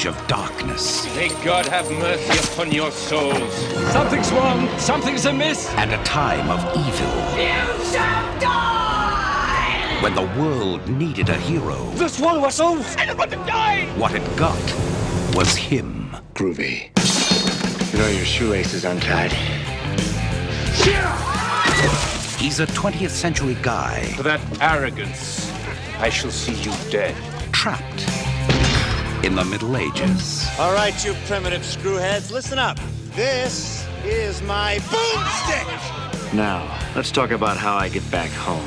age of darkness. May God have mercy upon your souls. Something's wrong. Something's amiss. And a time of evil. You shall die! When the world needed a hero. This one was all. I don't want to die! What it got was him. Groovy. You know your shoelace is untied. He's a 20th century guy. For that arrogance, I shall see you dead. Trapped in the Middle Ages. All right, you primitive screwheads, listen up. This is my boomstick! Now, let's talk about how I get back home.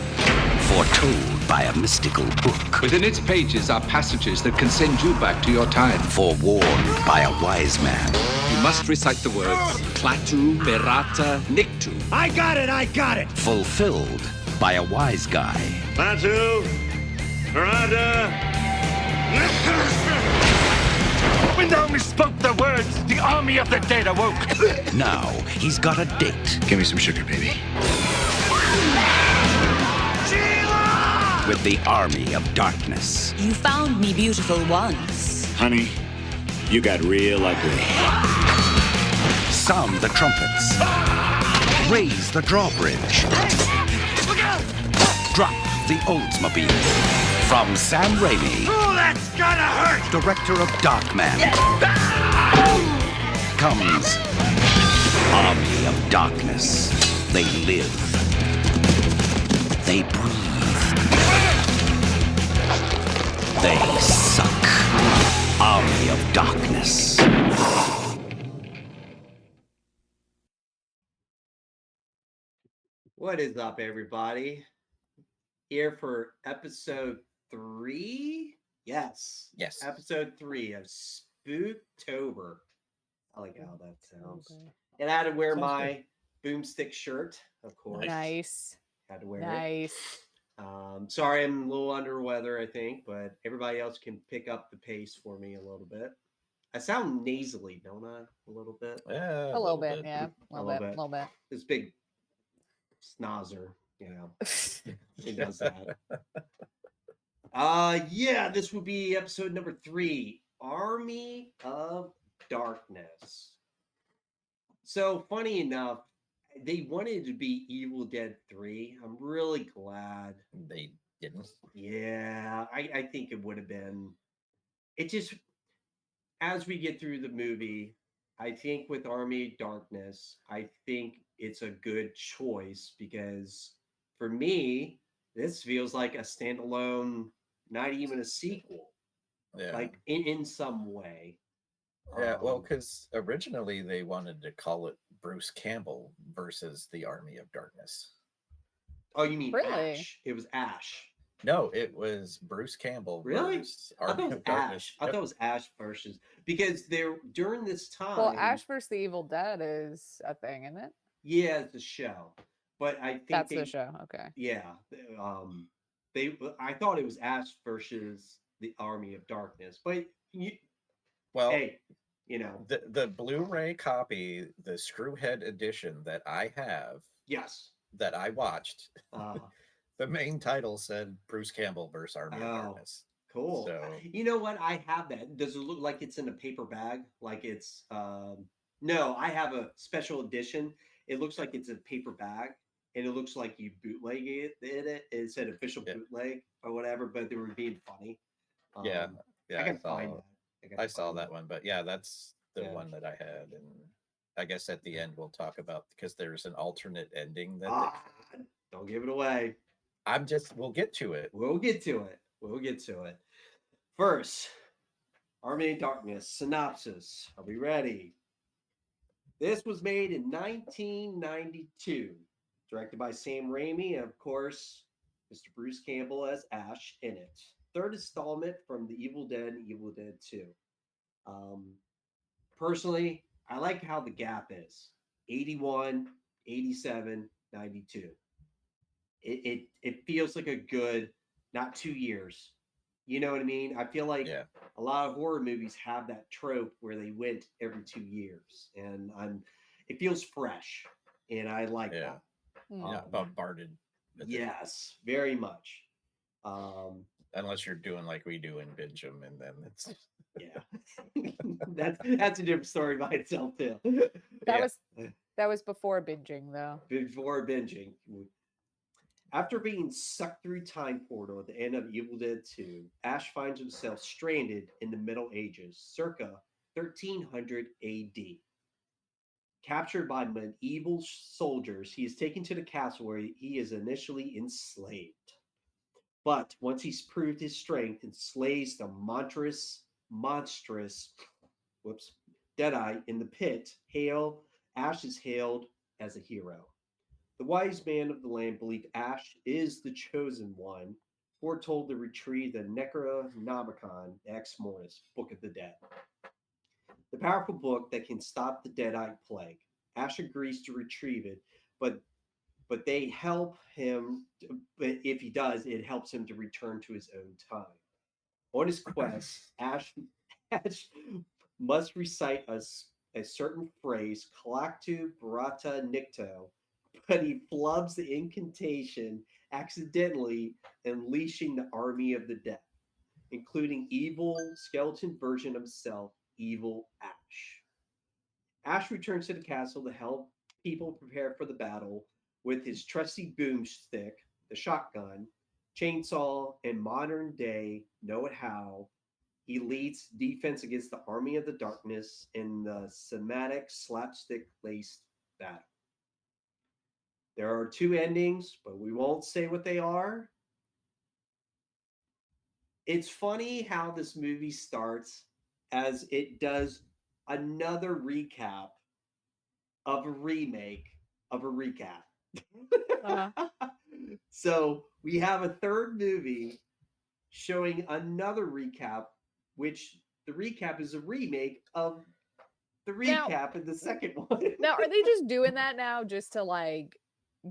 Foretold by a mystical book. Within its pages are passages that can send you back to your time. Forewarned by a wise man. You must recite the words Klaatu, Berata, Niktu. I got it! Fulfilled by a wise guy. Klaatu, Barada. When thou misspoke the words, the army of the dead awoke. Now he's got a date Give me some sugar, baby. with the army of darkness. You found me beautiful once. Honey, you got real ugly. Sound the trumpets. Raise the drawbridge. Drop the Oldsmobile. From Sam Raimi, Oh, that's gonna hurt! director of Darkman, comes Army of Darkness. They live. They breathe. They suck. Army of Darkness. What is up, everybody? Here for episode 3? Yes. Yes. Episode 3 of Spooktober. I like how that sounds. And I had to wear my boomstick shirt, of course. Nice. Had to wear Nice. it. Sorry, I'm a little under weather, I think, but everybody else can pick up the pace for me a little bit. I sound nasally, don't I? A little bit. Yeah, A little bit, yeah. A little little bit. bit. A little bit. This big snozzer, he does that. Yeah, this would be episode number 3, Army of Darkness. So funny enough, they wanted to be Evil Dead 3. I'm really glad they didn't. Yeah, I think it would have been. It just, as we get through the movie, I think with Army of Darkness, I think it's a good choice because for me, this feels like a standalone, not even a sequel, Yeah. like in some way. Yeah, well, because originally they wanted to call it Bruce Campbell versus the Army of Darkness. Oh, you mean Really? Ash? It was Ash. No, it was Bruce Campbell Really? versus I thought Army it was of Darkness. Ash. I thought it was Ash versus because there during this time. Well, Ash vs. the Evil Dead is a thing, isn't it? Yeah, it's a show, but I think That's the show. Okay. Yeah, I thought it was Ash versus the Army of Darkness, but Well, hey, the Blu-ray copy, the Screwhead edition that I have, yes, that I watched, uh, the main title said Bruce Campbell versus Army of Darkness. cool. So You know what? I have that. Does it look like it's in a paper bag? Like it's no, I have a special edition. It looks like it's a paper bag, and it looks like you bootleg it said official bootleg or whatever, but they were being funny. yeah, I can find that. I saw that one, but yeah, that's the one that I had, and I guess at the end we'll talk about because there's an alternate ending that don't give it away. We'll get to it. We'll get to it. We'll get to it. First, Army of Darkness synopsis. Are we ready? This was made in 1992, directed by Sam Raimi, and of course, Mr. Bruce Campbell as Ash in it. Third installment from The Evil Dead and Evil Dead 2. Personally, I like how the gap is 81, 87, 92. It feels like a good, not 2 years. You know what I mean? I feel like a lot of horror movies have that trope where they went every 2 years, and it feels fresh, and I like that. Not bombarded. Yes, very much. Unless you're doing like we do and binge them, and then it's Yeah. That's a different story by itself too. That was before binging though. Before binging. After being sucked through time portal at the end of Evil Dead 2, Ash finds himself stranded in the Middle Ages, circa 1300 AD. Captured by medieval soldiers, he is taken to the castle where he is initially enslaved. But once he's proved his strength and slays the monstrous Deadeye in the pit, Ash is hailed as a hero. The wise man of the land believed Ash is the chosen one, foretold to retrieve the Necronomicon Ex Mortis, Book of the Dead, the powerful book that can stop the Deadeye plague. Ash agrees to retrieve it, but they help him. But if he does, it helps him to return to his own time. On his quest, Ash must recite a certain phrase, Kalactu Barata Nicto, but he flubs the incantation, accidentally unleashing the army of the dead, including evil skeleton version of himself, Evil Ash. Ash returns to the castle to help people prepare for the battle with his trusty boomstick, the shotgun, chainsaw, and modern day know it how. He leads defense against the army of the darkness in the cinematic slapstick laced battle. There are two endings, but we won't say what they are. It's funny how this movie starts as it does another recap of a remake of a recap. So we have a third movie showing another recap, which the recap is a remake of the recap in the second one. Now, are they just doing that now just to like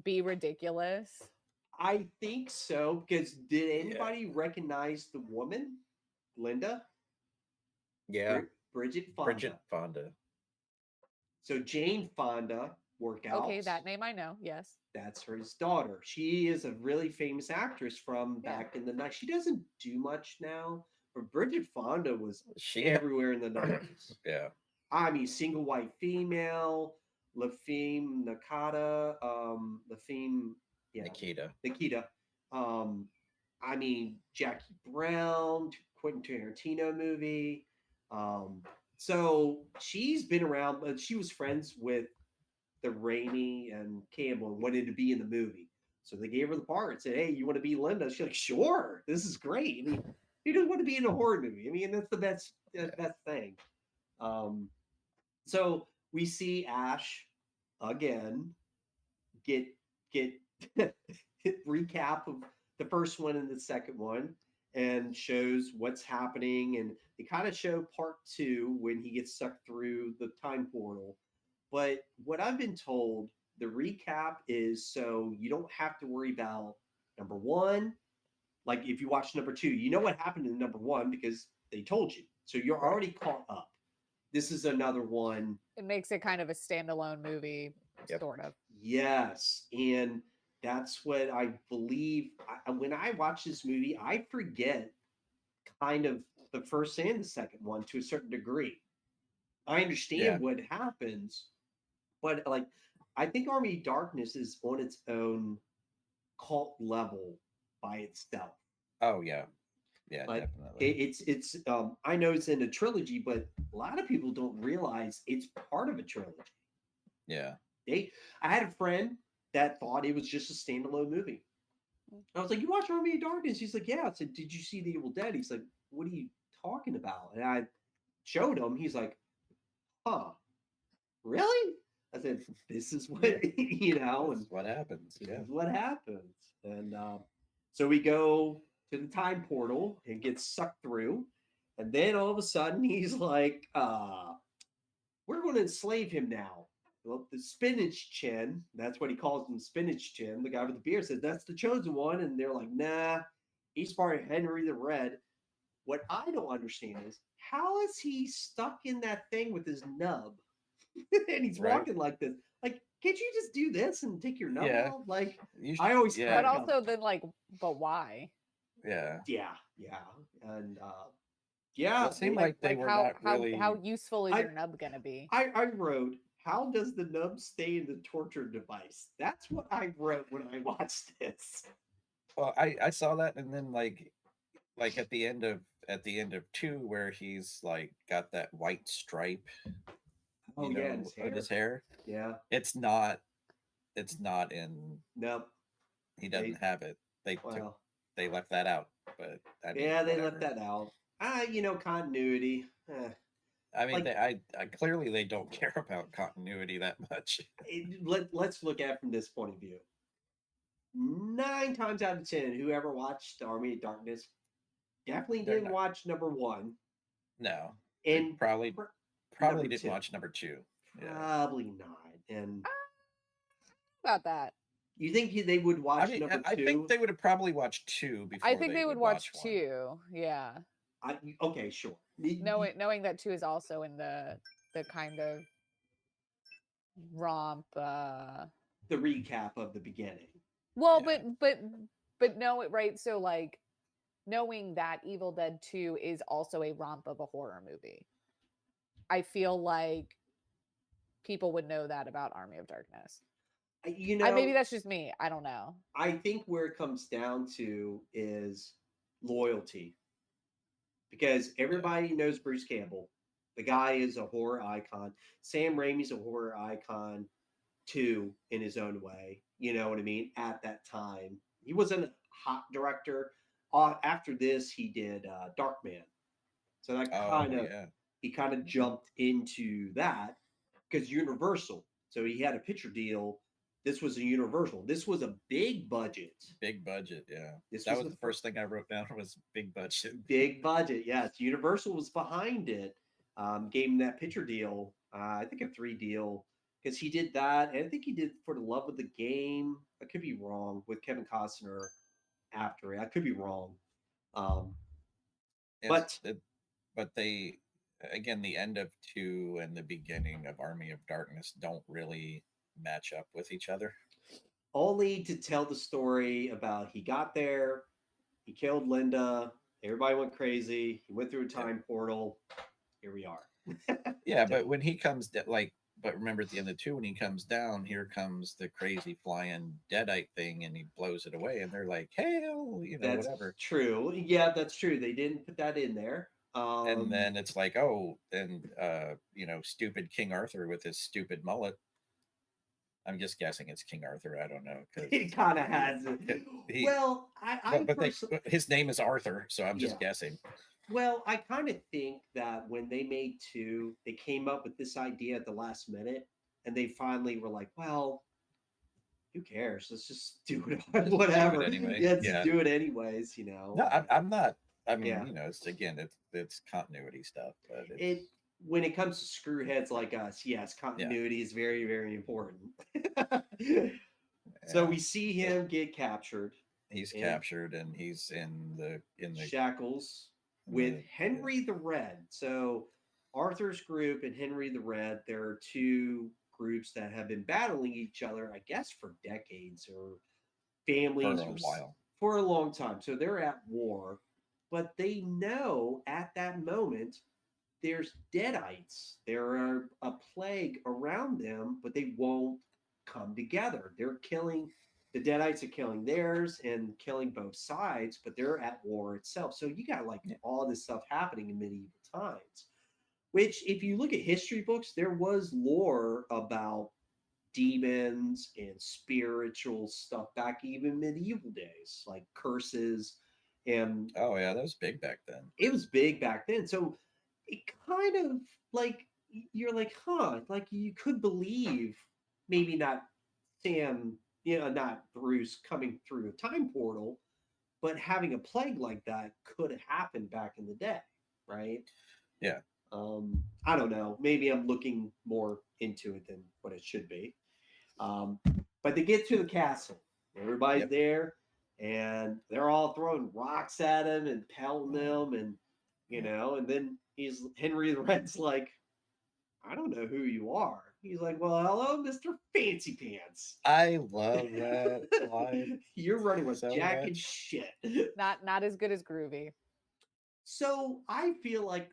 be ridiculous? I think so, because did anybody recognize the woman, Linda? Yeah. Bridget Fonda. Bridget Fonda. So Jane Fonda, workouts. Okay, that name I know. Yes. That's his daughter. She is a really famous actress from back in the night. She doesn't do much now, but Bridget Fonda was everywhere in the 90s. Yeah. I mean, single white female, La Femme Nakata, La Femme, Nikita. I mean, Jackie Brown, Quentin Tarantino movie. So she's been around, but she was friends with the Rainey and Campbell and wanted to be in the movie. So they gave her the part and said, hey, you want to be Linda? She's like, sure, this is great. I mean, who doesn't want to be in a horror movie? I mean, that's the best thing. So we see Ash again get recap of the first one and the second one and shows what's happening. And they kind of show part two when he gets sucked through the time portal. But what I've been told, the recap is so you don't have to worry about number one. Like if you watch number two, you know what happened in number one because they told you. So you're already caught up. This is another one. It makes it kind of a standalone movie, sort of. Yes. And that's what I believe. When I watch this movie, I forget kind of the first and the second one to a certain degree. I understand what happens, but like I think Army of Darkness is on its own cult level by itself. Oh yeah. Yeah, like, definitely. It's I know it's in a trilogy, but a lot of people don't realize it's part of a trilogy. Yeah. I had a friend that thought it was just a standalone movie. I was like, you watch Army of Darkness? He's like, yeah. I said, did you see The Evil Dead? He's like, what are you talking about? And I showed him. He's like, huh, really? I said, this is what, you know. This is what happens. This is what happens. And so we go to the time portal and get sucked through. And then all of a sudden he's like, we're going to enslave him now. Well, the Spinach Chin, that's what he calls him, Spinach Chin, the guy with the beard, says that's the chosen one. And they're like, nah, he's part of Henry the Red. What I don't understand is how is he stuck in that thing with his nub? And he's walking like this. Like, can't you just do this and take your nub off? Like, I always but also then like, but why? Yeah. Yeah. And Yeah, It seemed well, like they were how not really. how useful is I your nub gonna be? I wrote, how does the nub stay in the torture device? That's what I wrote when I watched this. Well, I saw that, and then like at the end of two, where he's like got that white stripe, Oh yeah, and his on hair. his hair. Yeah. It's not. It's not in. Nope. He They doesn't have it. well, They left that out. But I mean, yeah, they left whatever. that out. Continuity. I mean, Like I clearly they don't care about continuity that much. let's look at it from this point of view. 9 times out of 10, whoever watched Army of Darkness definitely They're didn't not. watch number 1, No, they and probably number didn't 2. watch number two. Yeah. Probably not. And About that. you think they would I watch mean, number I 2? think they would have probably watched two before I think they would watch one. 2. Yeah. Okay, sure. Knowing that 2 is also in the kind of romp The recap of the beginning. well, Yeah. but no, it right. So like knowing that Evil Dead 2 is also a romp of a horror movie. I feel like people would know that about Army of Darkness. Maybe that's just me. I don't know. I think where it comes down to is loyalty. Because everybody knows Bruce Campbell. The guy is a horror icon. Sam Raimi's a horror icon too, in his own way. You know what I mean? At that time, he wasn't a hot director. After this, he did Darkman. So that he kind of jumped into that because Universal. So he had a picture deal. This was a Universal. This was a big budget. Big budget, yeah. This That was the first thing I wrote down was big budget. Big budget, yes. Universal was behind it. Gave him that picture deal. I think a 3 deal because he did that, and I think he did For the Love of the Game. I could be wrong with Kevin Costner after it. I could be wrong. But they again, the end of 2 and the beginning of Army of Darkness don't really match up with each other. Only to tell the story about he got there, he killed Linda, everybody went crazy, he went through a time portal. Here we are. Yeah, but when he comes but remember at the end of 2, when he comes down, here comes the crazy flying deadite thing, and he blows it away, and they're like, "Hell," That's whatever. True. Yeah, that's true. They didn't put that in there. And then it's like, oh, and stupid King Arthur with his stupid mullet. I'm just guessing it's King Arthur. I don't know. He kind of has it. But his name is Arthur, so I'm just guessing. Well, I kind of think that when they made 2, they came up with this idea at the last minute, and they finally were like, "Well, who cares? Let's just do it. Whatever. Anyway. Let's do it anyways." No, I'm not. I mean, it's continuity stuff, but when it comes to screwheads like us, yes, continuity is very, very important. So we see him get captured. He's captured, and he's in the shackles with Henry the Red. So Arthur's group and Henry the Red, there are 2 groups that have been battling each other, I guess, for decades or families for a while. For a long time. So they're at war, but they know at that moment there's deadites. There are a plague around them, but they won't come together. They're killing, the deadites are killing theirs and killing both sides, but they're at war itself. So you got all this stuff happening in medieval times, which if you look at history books, there was lore about demons and spiritual stuff back even medieval days, like curses. And oh yeah, that was big back then. It was big back then. So it kind of like, you're like, like you could believe maybe not Sam, not Bruce coming through a time portal, but having a plague like that could have happened back in the day, right? Yeah. I don't know. Maybe I'm looking more into it than what it should be. But they get to the castle. Everybody's there, and they're all throwing rocks at him and pelting him, and and then Henry the Red's like, "I don't know who you are." He's like, "Well, hello, Mr. Fancy Pants." I love that line. You're running with jack and shit. Not as good as Groovy. So I feel like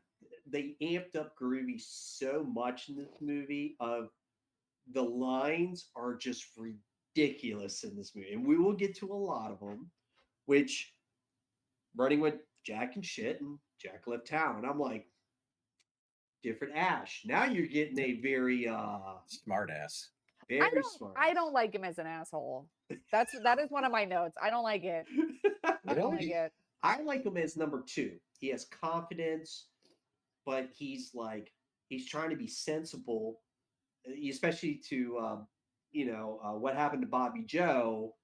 they amped up Groovy so much in this movie. Of the lines are just ridiculous in this movie, and we will get to a lot of them. Which running with Jack and shit, and Jack left town. I'm like, different Ash. Now you're getting a very Smart ass. very smart. I don't like him as an asshole. That is one of my notes. I don't like it. I don't like it. I like him as number 2. He has confidence, but he's trying to be sensible, especially to what happened to Bobby Joe.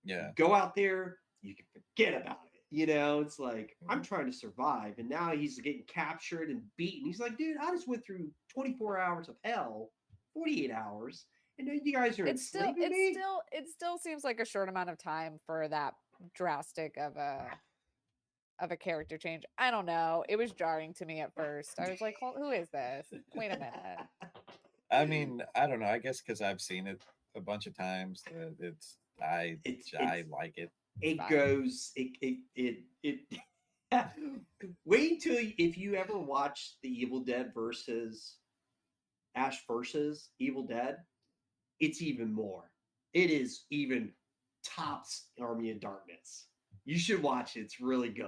Yeah. Go out there, you can forget about it. It's like, I'm trying to survive, and now he's getting captured and beaten. He's like, dude, I just went through 24 hours of hell, 48 hours, and then you guys are enslaving me. It still seems like a short amount of time for that drastic of a character change. I don't know. It was jarring to me at first. I was like, who is this? Wait a minute. I mean, I don't know. I guess because I've seen it a bunch of times. I like it. It goes. It. Wait till if you ever watch the Evil Dead versus Ash versus Evil Dead, it's even more. It is even tops Army of Darkness. You should watch it. It's really good.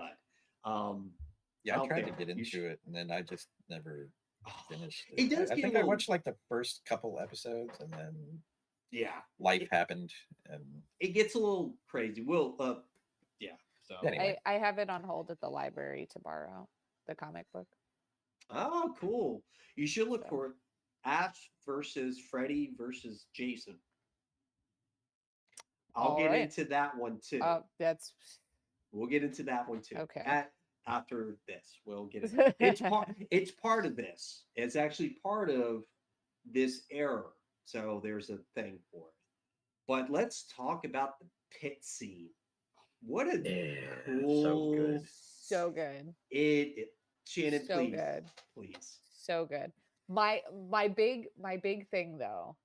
Yeah, I tried to get into it, and then I just never finished it. It does. I think I watched like the first couple episodes, and then life happened, and it gets a little crazy. So anyway. I have it on hold at the library to borrow the comic book. Oh, cool! You should look for Ash versus Freddy versus Jason. I'll get into that one too. We'll get into that one too. Okay. After this, we'll get it. It's part of this. It's actually part of this era. So there's a thing for it. But let's talk about the pit scene. What a cool, so good. Shannon, so please, good. please. So good. My big thing though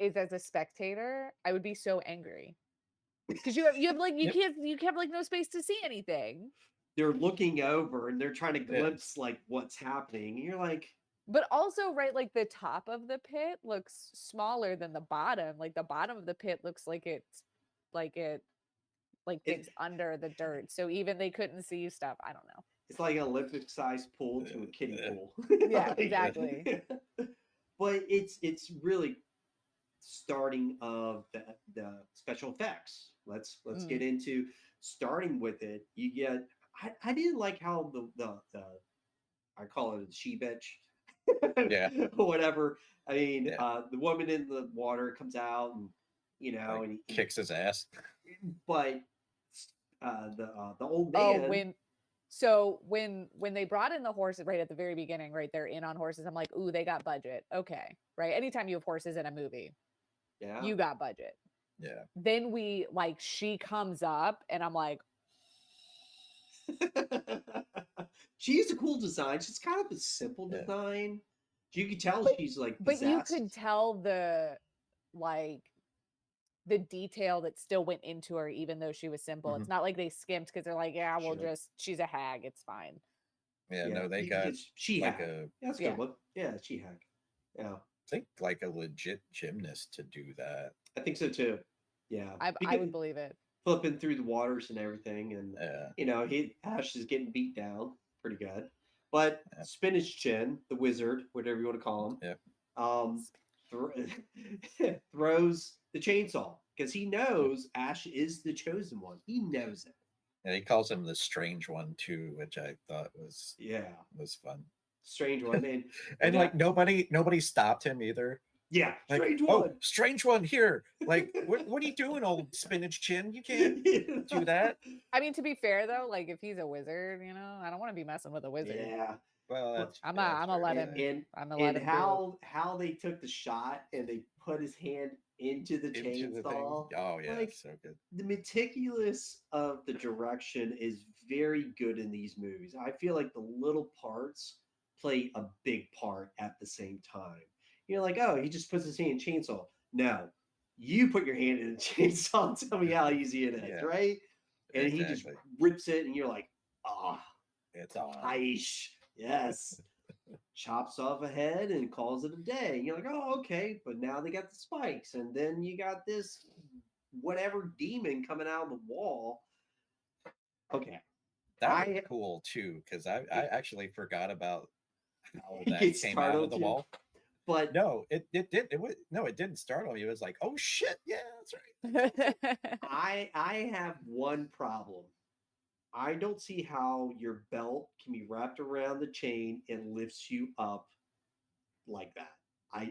is, as a spectator, I would be so angry because you have like you have like no space to see anything. They're looking over and they're trying to glimpse like what's happening. And you're like, but also, right, like the top of the pit looks smaller than the bottom. Like the bottom of the pit looks like it's digs under the dirt. So even they couldn't see stuff. I don't know. It's like an Olympic-sized pool to a kiddie pool. Yeah, exactly. But it's really starting of the special effects. Let's get into starting with it. You get. I didn't like how the I call it a she bitch. Yeah. Whatever. I mean, the woman in the water comes out and and he kicks his ass. But the old man. When they brought in the horses right at the very beginning, right, they're in on horses. I'm like, ooh, they got budget. Okay, right. Anytime you have horses in a movie, you got budget. Yeah. Then she comes up, and I'm like, she's a cool design. She's kind of a simple design. You could tell she's like but you possessed. could tell the detail that still went into her, even though she was simple. It's not like they skimped because they're like, she's a hag, it's fine. No, they got she like hag. That's a good one. Yeah, she hag. Yeah, I think like a legit gymnast to do that. I think so too. Yeah, I would believe it. Flipping through the waters and everything, and Ash is getting beat down pretty good, but Spinach Chin, the wizard, whatever you want to call him, throws the chainsaw because he knows Ash is the chosen one. He knows it. And he calls him the strange one too, which I thought was fun. Strange one, and like nobody stopped him either. Yeah, like, strange one. Oh, strange one here. Like, what are you doing, old Spinach Chin? You can't do that. I mean, to be fair though, like if he's a wizard, I don't want to be messing with a wizard. Yeah. Well, I'm gonna let him. And how they took the shot and they put his hand into the chainsaw. Oh yeah, so good. The meticulous of the direction is very good in these movies. I feel like the little parts play a big part at the same time. You're like, oh, he just puts his hand in chainsaw. No, you put your hand in the chainsaw and tell me how easy it is, right? And he just rips it, and you're like, ah. It's on. Aish. Yes. Chops off a head and calls it a day. You're like, oh, okay. But now they got the spikes. And then you got this whatever demon coming out of the wall. Okay. That was cool too, because I actually forgot about how that It came out of the startled you? wall. But No, it did. It didn't startle you. It was like, oh shit, yeah, that's right. I have one problem. I don't see how your belt can be wrapped around the chain and lifts you up like that.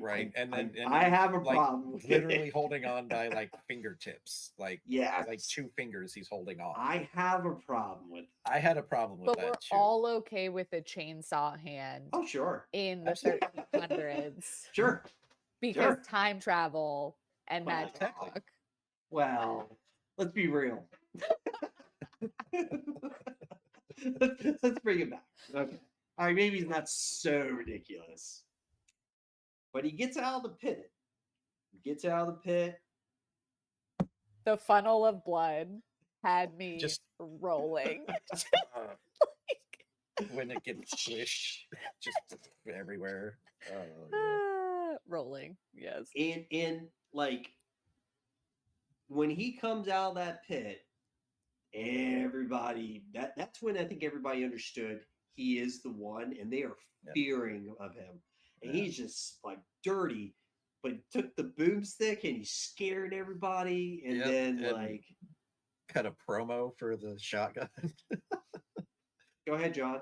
Right, I have a like, problem with literally it. holding on by like fingertips, like Yes. 2 fingers he's holding on. I have a problem with it. I had a problem with But that we're too. all okay with a chainsaw hand Oh, sure. in the Absolutely. 1300s Sure. because Sure. time travel and Well, magic. exactly. talk. Well, let's be real. Let's bring it back. Okay. All right, maybe it's not so ridiculous. But he gets out of the pit. The funnel of blood had me Just- rolling. When it gets squished just everywhere. Oh, yeah. Rolling, yes. And like when he comes out of that pit, everybody that's when I think everybody understood he is the one, and they are Yeah. fearing of him. And Yeah. he's just like dirty, but took the boomstick and he scared everybody, and Yep, then and- like Cut a promo for the shotgun. go ahead, John.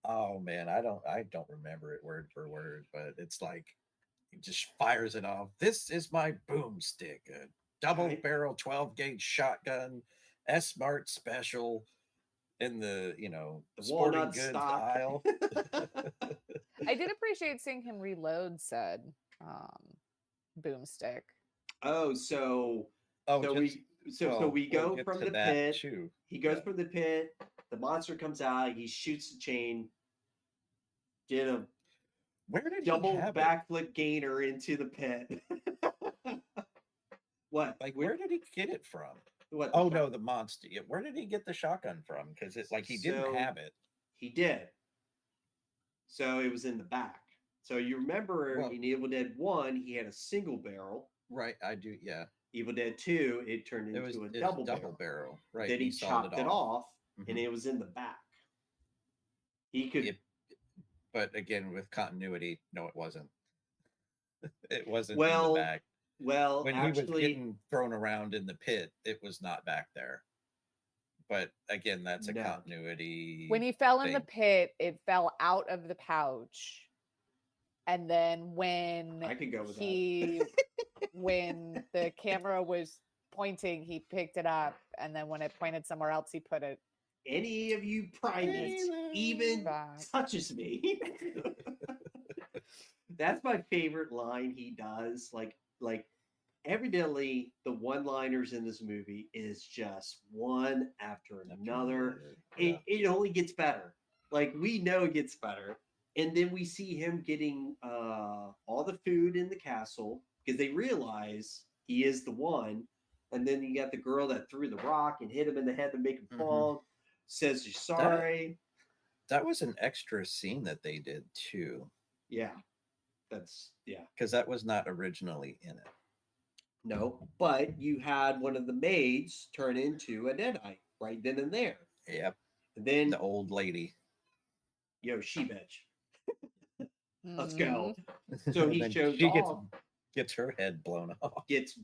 Oh man, I don't remember it word for word, but it's like he just fires it off. This is my boomstick, a double Right. barrel 12 gauge shotgun, S-Mart special in the The sporting walnut goods stock. aisle. I did appreciate seeing him reload said boomstick. Oh, so Oh, so just- we we'll go get from to the that pit. too. He goes Yeah. from the pit. The monster comes out. He shoots the chain. Did a Where did double he have it? backflip gainer into the pit. What? Like, where did he get it from? What? Oh no, the monster. Yeah, where did he get the shotgun from? Because it's like he didn't So- have it. He did. So it was in the back. So you remember Well- in Evil Dead 1, he had a single barrel. Right, I do. Yeah, Evil Dead 2, it turned it was into a it's double double barrel. barrel. Right, Then and he sawed chopped it off, and Mhm. it was in the back. He could. Yep. But again, with continuity, no, it wasn't. It wasn't in Well, the back. Well, When he was actually, getting thrown around in the pit, it was not back there. But again, that's a No. continuity. When he fell in the thing. pit, it fell out of the pouch. And then when I could go with he when the camera was pointing, he picked it up, and then when it pointed somewhere else, he put it any of you primates even back. touches me. That's my favorite line he does. Like evidently the one-liners in this movie is just one after another. Yeah. It only gets better. Like we know it gets better. And then we see him getting all the food in the castle because they realize he is the one. And then you got the girl that threw the rock and hit him in the head to make him Mhm. fall. Says you're sorry. That was an extra scene that they did too, Yeah. That's yeah. because that was not originally in it. No, but you had one of the maids turn into a deadite right then and there. Yep, And then the old lady. yo, she bitch. Let's Mhm. go. So he Then shows she off. gets her head blown off. Gets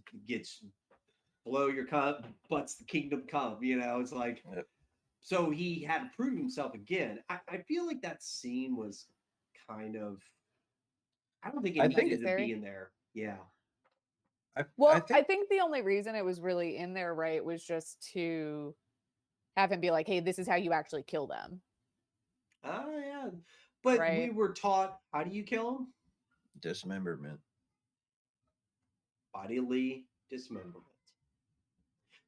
blow your cup, butts the kingdom come. It's like Yep. so he had to prove himself again. I feel like that scene was kind of I don't think it I needed think to Necessary. be in there. Yeah. Well, I think the only reason it was really in there, right, was just to have him be like, "Hey, this is how you actually kill them." Oh yeah. But we Right. were taught how do you kill him? Dismemberment. Bodily dismemberment.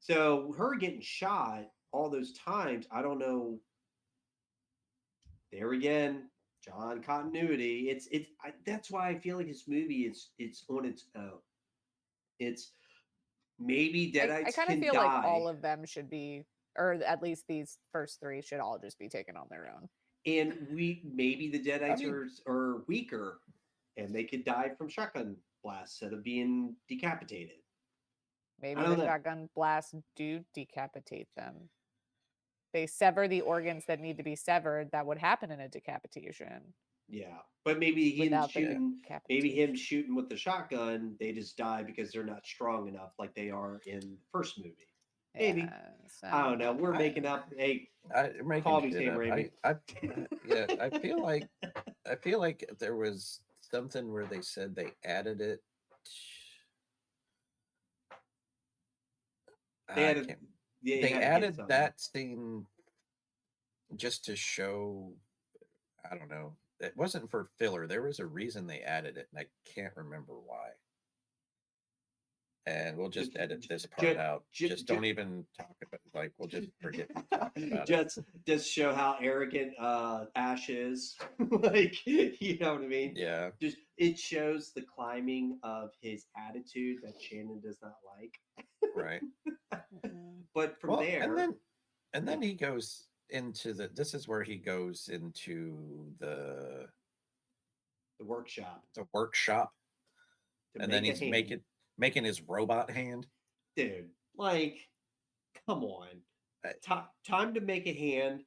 So her getting shot all those times, I don't know. There again, John continuity. That's why I feel like this movie it's on its own. It's maybe I Deadites kind of can feel die. like all of them should be or at least these first three should all just be taken on their own. And maybe the Deadites mean- are weaker, and they could die from shotgun blasts instead of being decapitated. Maybe I the don't know. shotgun blasts do decapitate them. They sever the organs that need to be severed. That would happen in a decapitation. Yeah, but maybe him Without the shooting, decapitation. with the shotgun, they just die because they're not strong enough, like they are in the first movie. Maybe. Yeah, I don't know. We're I- making up. Hey, I'm making call me shit Sam up. Raimi. Yeah, I feel like there was something where they said they added it. They I added. can't- They they had to hit added something. that scene just to show. I don't know. It wasn't for filler. There was a reason they added it, and I can't remember why. And we'll just edit this part out. Just don't even talk about it. Like, we'll just forget talking about it. Just show how arrogant Ash is. Like, you know what I mean? Yeah. Just it shows the climbing of his attitude that Shannon does not like. Right. But from Well, there, and then he goes into this is where he goes into the workshop, and then make a he's hand. making his robot hand. Dude, like, come on. Time to make a hand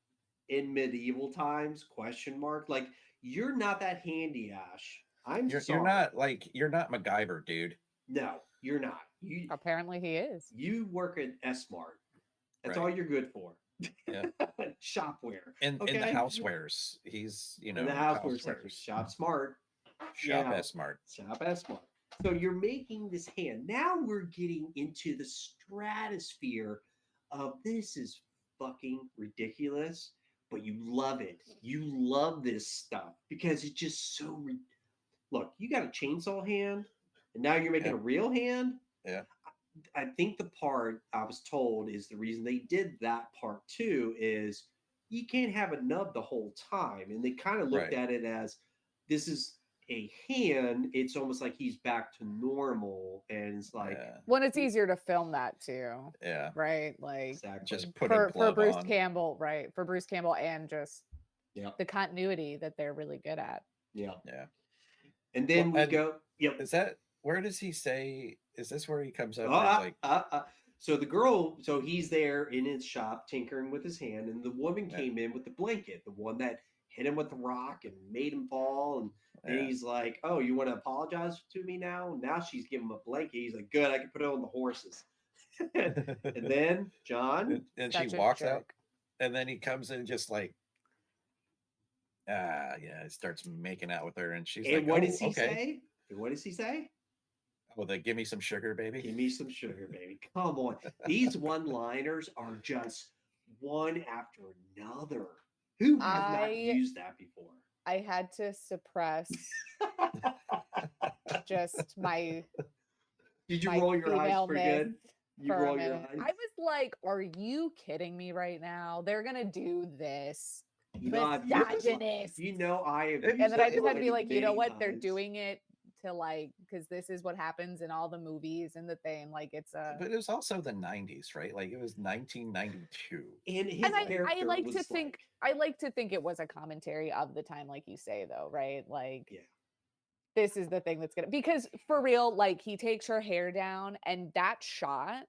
in medieval times? Question mark. Like, you're not that handy, Ash. You're sorry. you're not MacGyver, dude. No, you're not. Apparently he is. You work at S-Mart. That's Right. all you're good for. Yeah. Shopware. In the okay? housewares. He's, in the houseware section. Shop smart. Shop Yeah. S-Mart. Shop S-Mart. So you're making this hand. Now we're getting into the stratosphere of this is fucking ridiculous, but you love it. You love this stuff because it's just so. Look, you got a chainsaw hand, and now you're making a real hand. Yeah. I think the part I was told is the reason they did that part too is you can't have a nub the whole time, and they kind of looked at it as this is a hand. It's almost like he's back to normal, and it's like when it's easier to film that too. Yeah. Right. Like exactly. Just put for a glove Bruce on. Campbell, right? For Bruce Campbell and just Yeah. the continuity that they're really good at. Yeah. Yeah. And then we go. Yep. Is that where does he say? Is this where he comes up? where he's like, So the girl, so he's there in his shop tinkering with his hand, and the woman came in with the blanket, the one that hit him with the rock and made him fall. And he's like, "Oh, you want to apologize to me now?" Now she's giving him a blanket. He's like, "Good, I can put it on the horses." And then John, and she walks out, and then he comes in just like, he starts making out with her, and she's like, what does he say? And what does he say? Oh, they give me some sugar, baby. Give me some sugar, baby. Come on. These one-liners are just one after another. Who has not used that before? I had to suppress just my. Did you roll your eyes pretty good? You for a roll your minute. eyes. I was like, "Are you kidding me right now? They're gonna do this." Misogynist. You know, I have. And then I just had to be like, like, you know what? They're doing it to like because this is what happens in all the movies and the thing. Like it's a. But it was also the 90s, right? Like it was 1992. And I like to think I like to think it was a commentary of the time, like you say, though, right? Like this is the thing that's gonna because for real, like he takes her hair down and that shot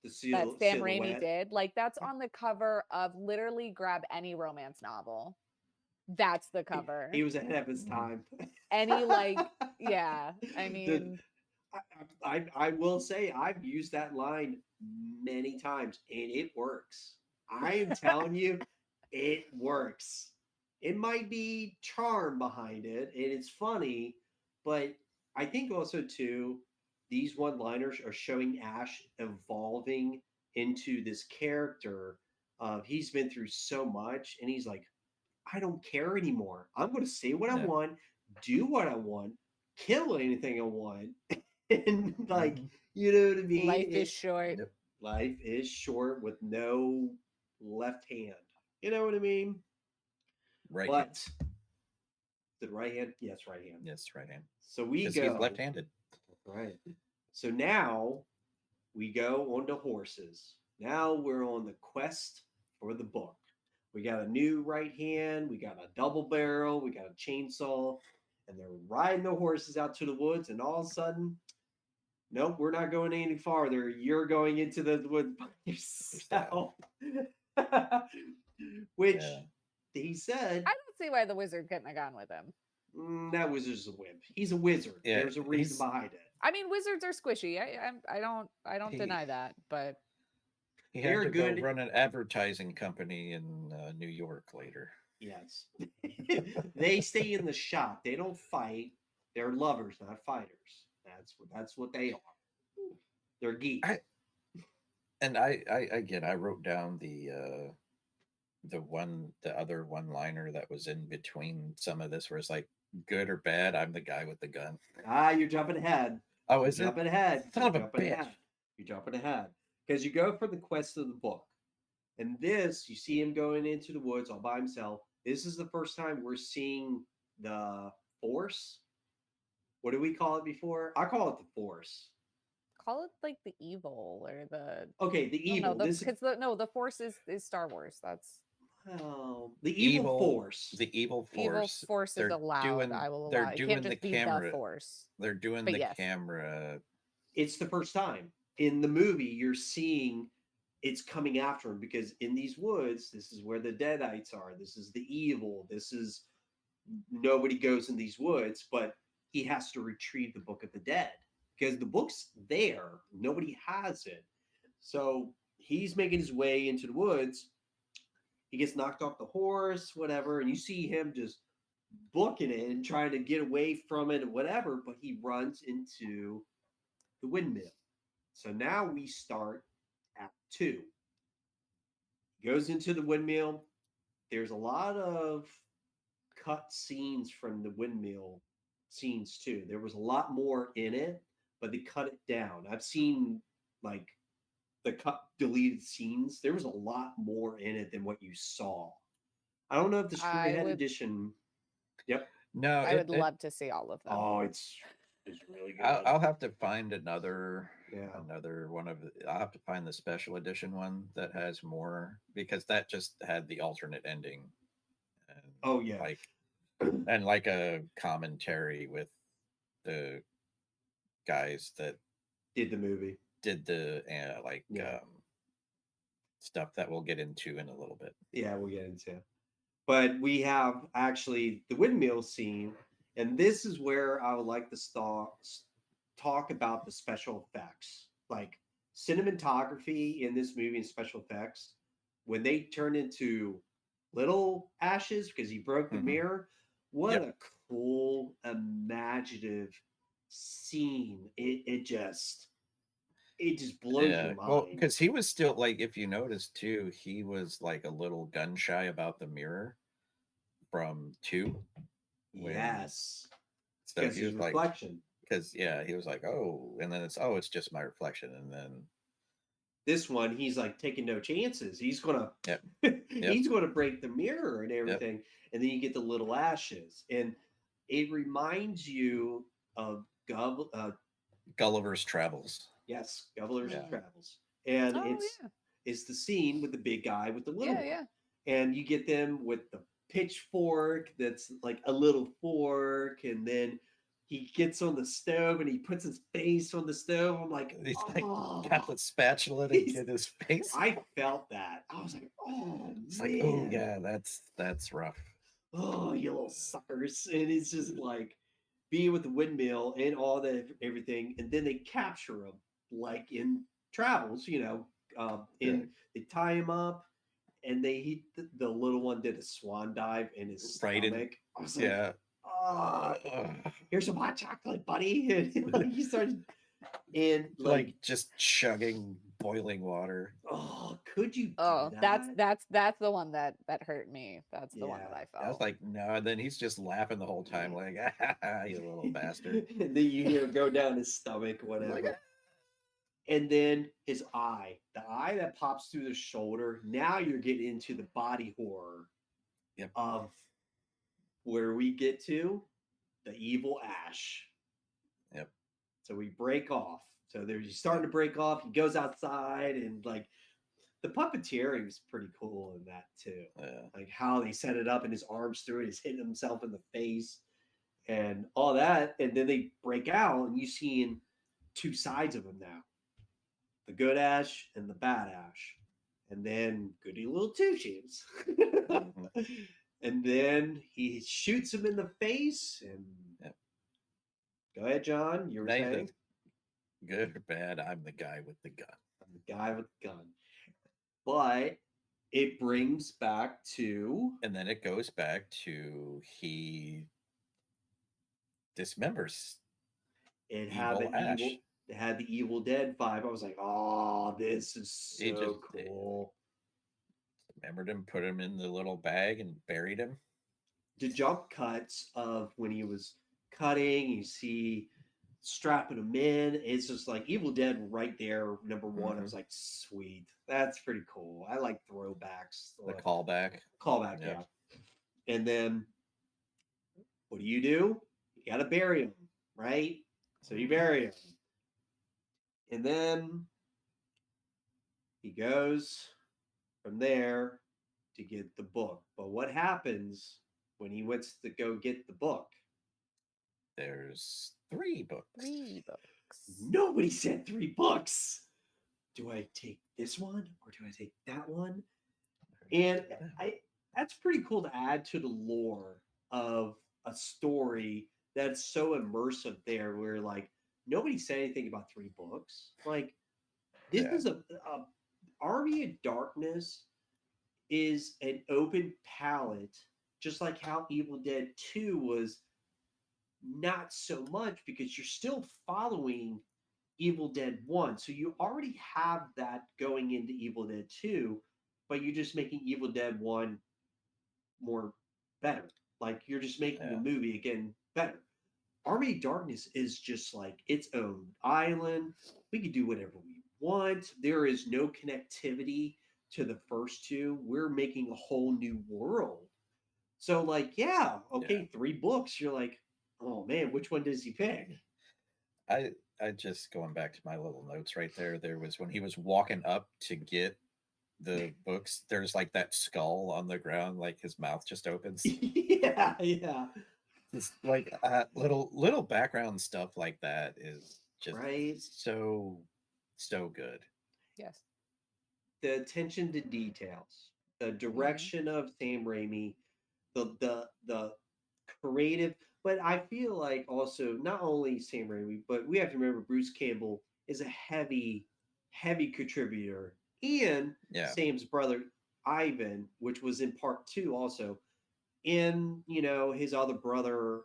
that Sam Raimi did, like that's on the cover of literally grab any romance novel. That's the cover. He was ahead of his time. Any like, yeah. I mean, I will say I've used that line many times and it works. I am telling you, it works. It might be charm behind it and it's funny, but I think also too, these one-liners are showing Ash evolving into this character of he's been through so much and he's like, I don't care anymore. I'm going to say what I want, do what I want, kill anything I want. And like, you know what I mean? Life is short. Life is short with no left hand. You know what I mean? Right. But the right hand? Yes, right hand. Yes, right hand. So we He's go left-handed. Right. So now we go on to horses. Now we're on the quest for the book. We got a new right hand, we got a double barrel, we got a chainsaw, and they're riding the horses out to the woods, and all of a sudden, nope, we're not going any farther. You're going into the woods by yourself. Which he said, I don't see why the wizard couldn't have gone with him. That wizard's a wimp. He's a wizard. Yeah, There's a reason behind it. I mean, wizards are squishy. I don't deny that, but he had to go run an advertising company in New York later. Yes. They stay in the shop. They don't fight. They're lovers, not fighters. That's what they are. They're geeks. I wrote down the other one liner that was in between some of this, where it's like, good or bad, I'm the guy with the gun. You're jumping ahead. Oh, is it? Jumping ahead. Son of a bitch. You're jumping ahead because you go for the quest of the book, and this you see him going into the woods all by himself. This is the first time we're seeing the Force. What do we call it before? I call it the Force. Call it like the evil or the the evil. The Force is Star Wars. That's the evil Force. The evil Force. Evil Force is allowed. I will allow. They're It doing can't the just be camera. the Force. They're doing But the yes. camera. It's the first time in the movie you're seeing it's coming after him, because in these woods, this is where the Deadites are. This is the evil. This is nobody goes in these woods, but he has to retrieve the Book of the Dead because the book's there. Nobody has it. So he's making his way into the woods. He gets knocked off the horse, whatever, and you see him just booking it and trying to get away from it and whatever, but he runs into the windmill. So now we start Act 2. He goes into the windmill. There's a lot of cut scenes from the windmill scenes too. There was a lot more in it, but they cut it down. I've seen like the cut deleted scenes. There was a lot more in it than what you saw. I don't know if the Screwhead edition. Yep. No, I would love to see all of them. Oh, it's really good. I'll have to find another one of the. I'll have to find the special edition one that has more, because that just had the alternate ending. And like a commentary with the guys that did the movie, did the stuff that we'll get into in a little bit. Yeah, we'll get into. But we have actually the windmill scene, and this is where I would like to talk about the special effects, like cinematography in this movie and special effects. When they turn into little ashes because he broke the mirror, what a cool, imaginative scene! It just blows your mind. Well, because he was still, like, if you notice too, he was like a little gun shy about the mirror from 2. Yes. So because he was like, reflection. Because he was like, oh, and then it's just my reflection, and then this one he's like taking no chances. He's gonna he's gonna break the mirror and everything, and then you get the little ashes, and it reminds you of Gulliver's Travels. Yes, Gulliver's Travels, and it's the scene with the big guy with the little one, and you get them with the pitchfork that's like a little fork, and then he gets on the stove and he puts his face on the stove. I'm like, he's like got the spatula to get his face. I felt that. I was like, oh, it's man. like, oh yeah, that's rough. Oh, you little suckers. And it's just like being with the windmill and all that everything, and then they capture him like in Travels, they tie him up, and the little one did a swan dive in his stomach. I was like, here's some hot chocolate, buddy. And like he started and like just chugging boiling water. Oh, could you? That's the one that hurt me. That's the one that I felt. I was like, no. And then he's just laughing the whole time, like, you little bastard. And then you hear him go down his stomach, whatever. Like, and then his eye, the eye that pops through the shoulder. Now you're getting into the body horror of where we get to the evil Ash. Yep. So we break off. So he's starting to break off. He goes outside and like The puppeteering was pretty cool in that too. Yeah. Like how they set it up and his arms through it, he's hitting himself in the face and all that. And then they break out and you seeing two sides of him now. The good Ash and the bad Ash. And then goody little two shoes. And then he shoots him in the face and go ahead, John. You were saying? Good or bad, I'm the guy with the gun. I'm the guy with the gun. But it brings back to, and then it goes back to he dismembers it had evil Ash. it had the Evil Dead vibe. I was like, oh, this is so cool. Remembered him, put him in the little bag and buried him. The jump cuts of when he was cutting, you see strapping him in. It's just like Evil Dead right there, number one. I was like, sweet. That's pretty cool. I like throwbacks. The callback. Callback, yeah. And then what do? You got to bury him, right? So you bury him. And then he goes from there to get the book. But what happens when he wants to go get the book? There's 3 books. 3 books. Nobody said 3 books. Do I take this one or do I take that one? And that's pretty cool to add to the lore of a story that's so immersive there where like nobody said anything about 3 books. Like this is a Army of Darkness is an open palette, just like how Evil Dead 2 was not so much because you're still following Evil Dead 1. So you already have that going into Evil Dead 2, but you're just making Evil Dead 1 more better. Like you're just making the movie again better. Army of Darkness is just like its own island. We can do whatever we want. There is no connectivity to the first 2. We're making a whole new world. So like, 3 books. You're like, oh man, which one does he pick? I just going back to my little notes right there. There was when he was walking up to get the books, there's like that skull on the ground, like his mouth just opens. yeah. It's like little background stuff like that is just so good. Yes. The attention to details, the direction of Sam Raimi, the creative, but I feel like also not only Sam Raimi, but we have to remember Bruce Campbell is a heavy contributor, and Sam's brother Ivan, which was in part 2 also, and his other brother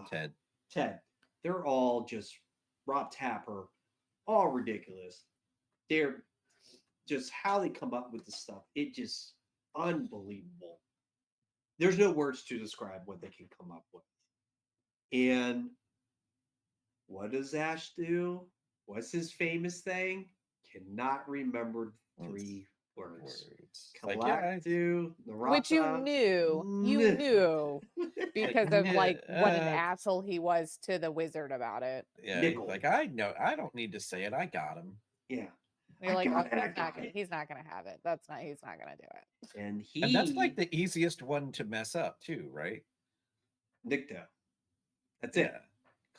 Ted. They're all just Rob Tapper, all ridiculous. They're just how they come up with the stuff. It just unbelievable. There's no words to describe what they can come up with. And what does Ash do? What's his famous thing? Cannot remember 3 words. Collectu, which you knew because of like what an asshole he was to the wizard about it. Yeah, Nickel. Like I know, I don't need to say it. I got him. Yeah. You're like, he's not gonna have it. He's not gonna do it. And that's like the easiest one to mess up too, right? Nicto. That's it.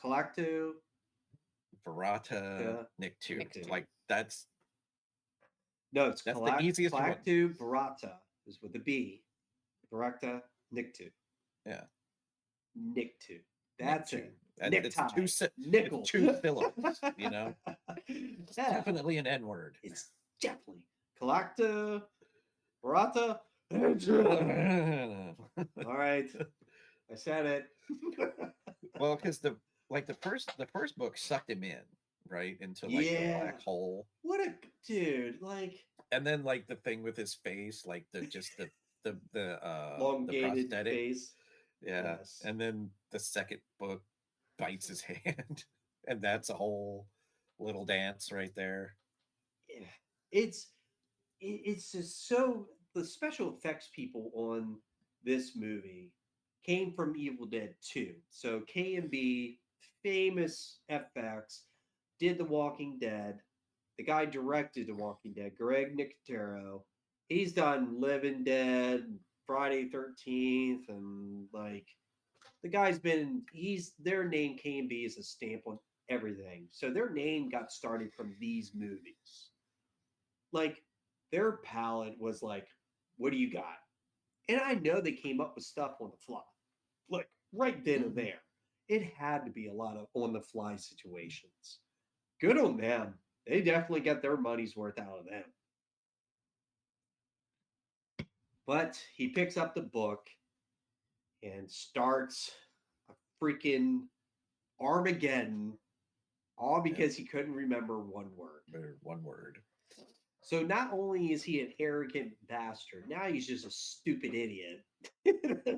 Collectu, Barata, Nictu. Like that's the easiest one. Collectu, Barata is with a B. Barata, Nictu. Yeah. Nictu. That's it. It's Nickel. 2 syllables, It's definitely an N-word. It's definitely Collectu, Barata. All right. I said it. Well, because the first book sucked him in, right? Into like the black hole. What a dude, like. And then like the thing with his face, like the elongated prosthetic face. Yeah. Yes. And then the second book bites his hand. And that's a whole little dance right there. Yeah. It's just so the special effects people on this movie came from Evil Dead 2. So K&B, famous FX, did The Walking Dead. the guy directed The Walking Dead, Greg Nicotero. He's done Living Dead, Friday 13th, and like the guy's been, their name KMB is a stamp on everything. So their name got started from these movies. Like their palette was like, what do you got? And I know they came up with stuff on the fly, like right then and there. It had to be a lot of on the fly situations. Good on them. They definitely got their money's worth out of them. But he picks up the book and starts a freaking Armageddon, all because he couldn't remember one word. One word. So not only is he an arrogant bastard, now he's just a stupid idiot.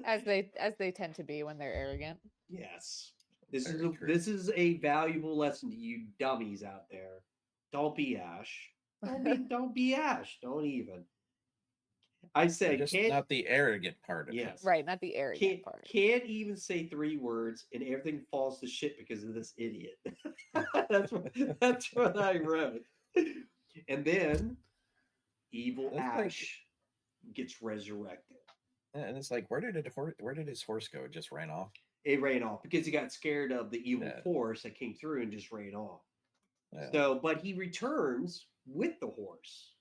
As they tend to be when they're arrogant. Yes. This is a valuable lesson to you dummies out there. Don't be Ash. Don't be Ash. Don't even. I say just not the arrogant part of yes. Right, not the arrogant part. Can't even say 3 words and everything falls to shit because of this idiot. that's what I wrote. And then evil Ash gets resurrected. And it's like, where did his horse go? It just ran off. It ran off because he got scared of the evil force that came through and just ran off. Yeah. So, but he returns with the horse.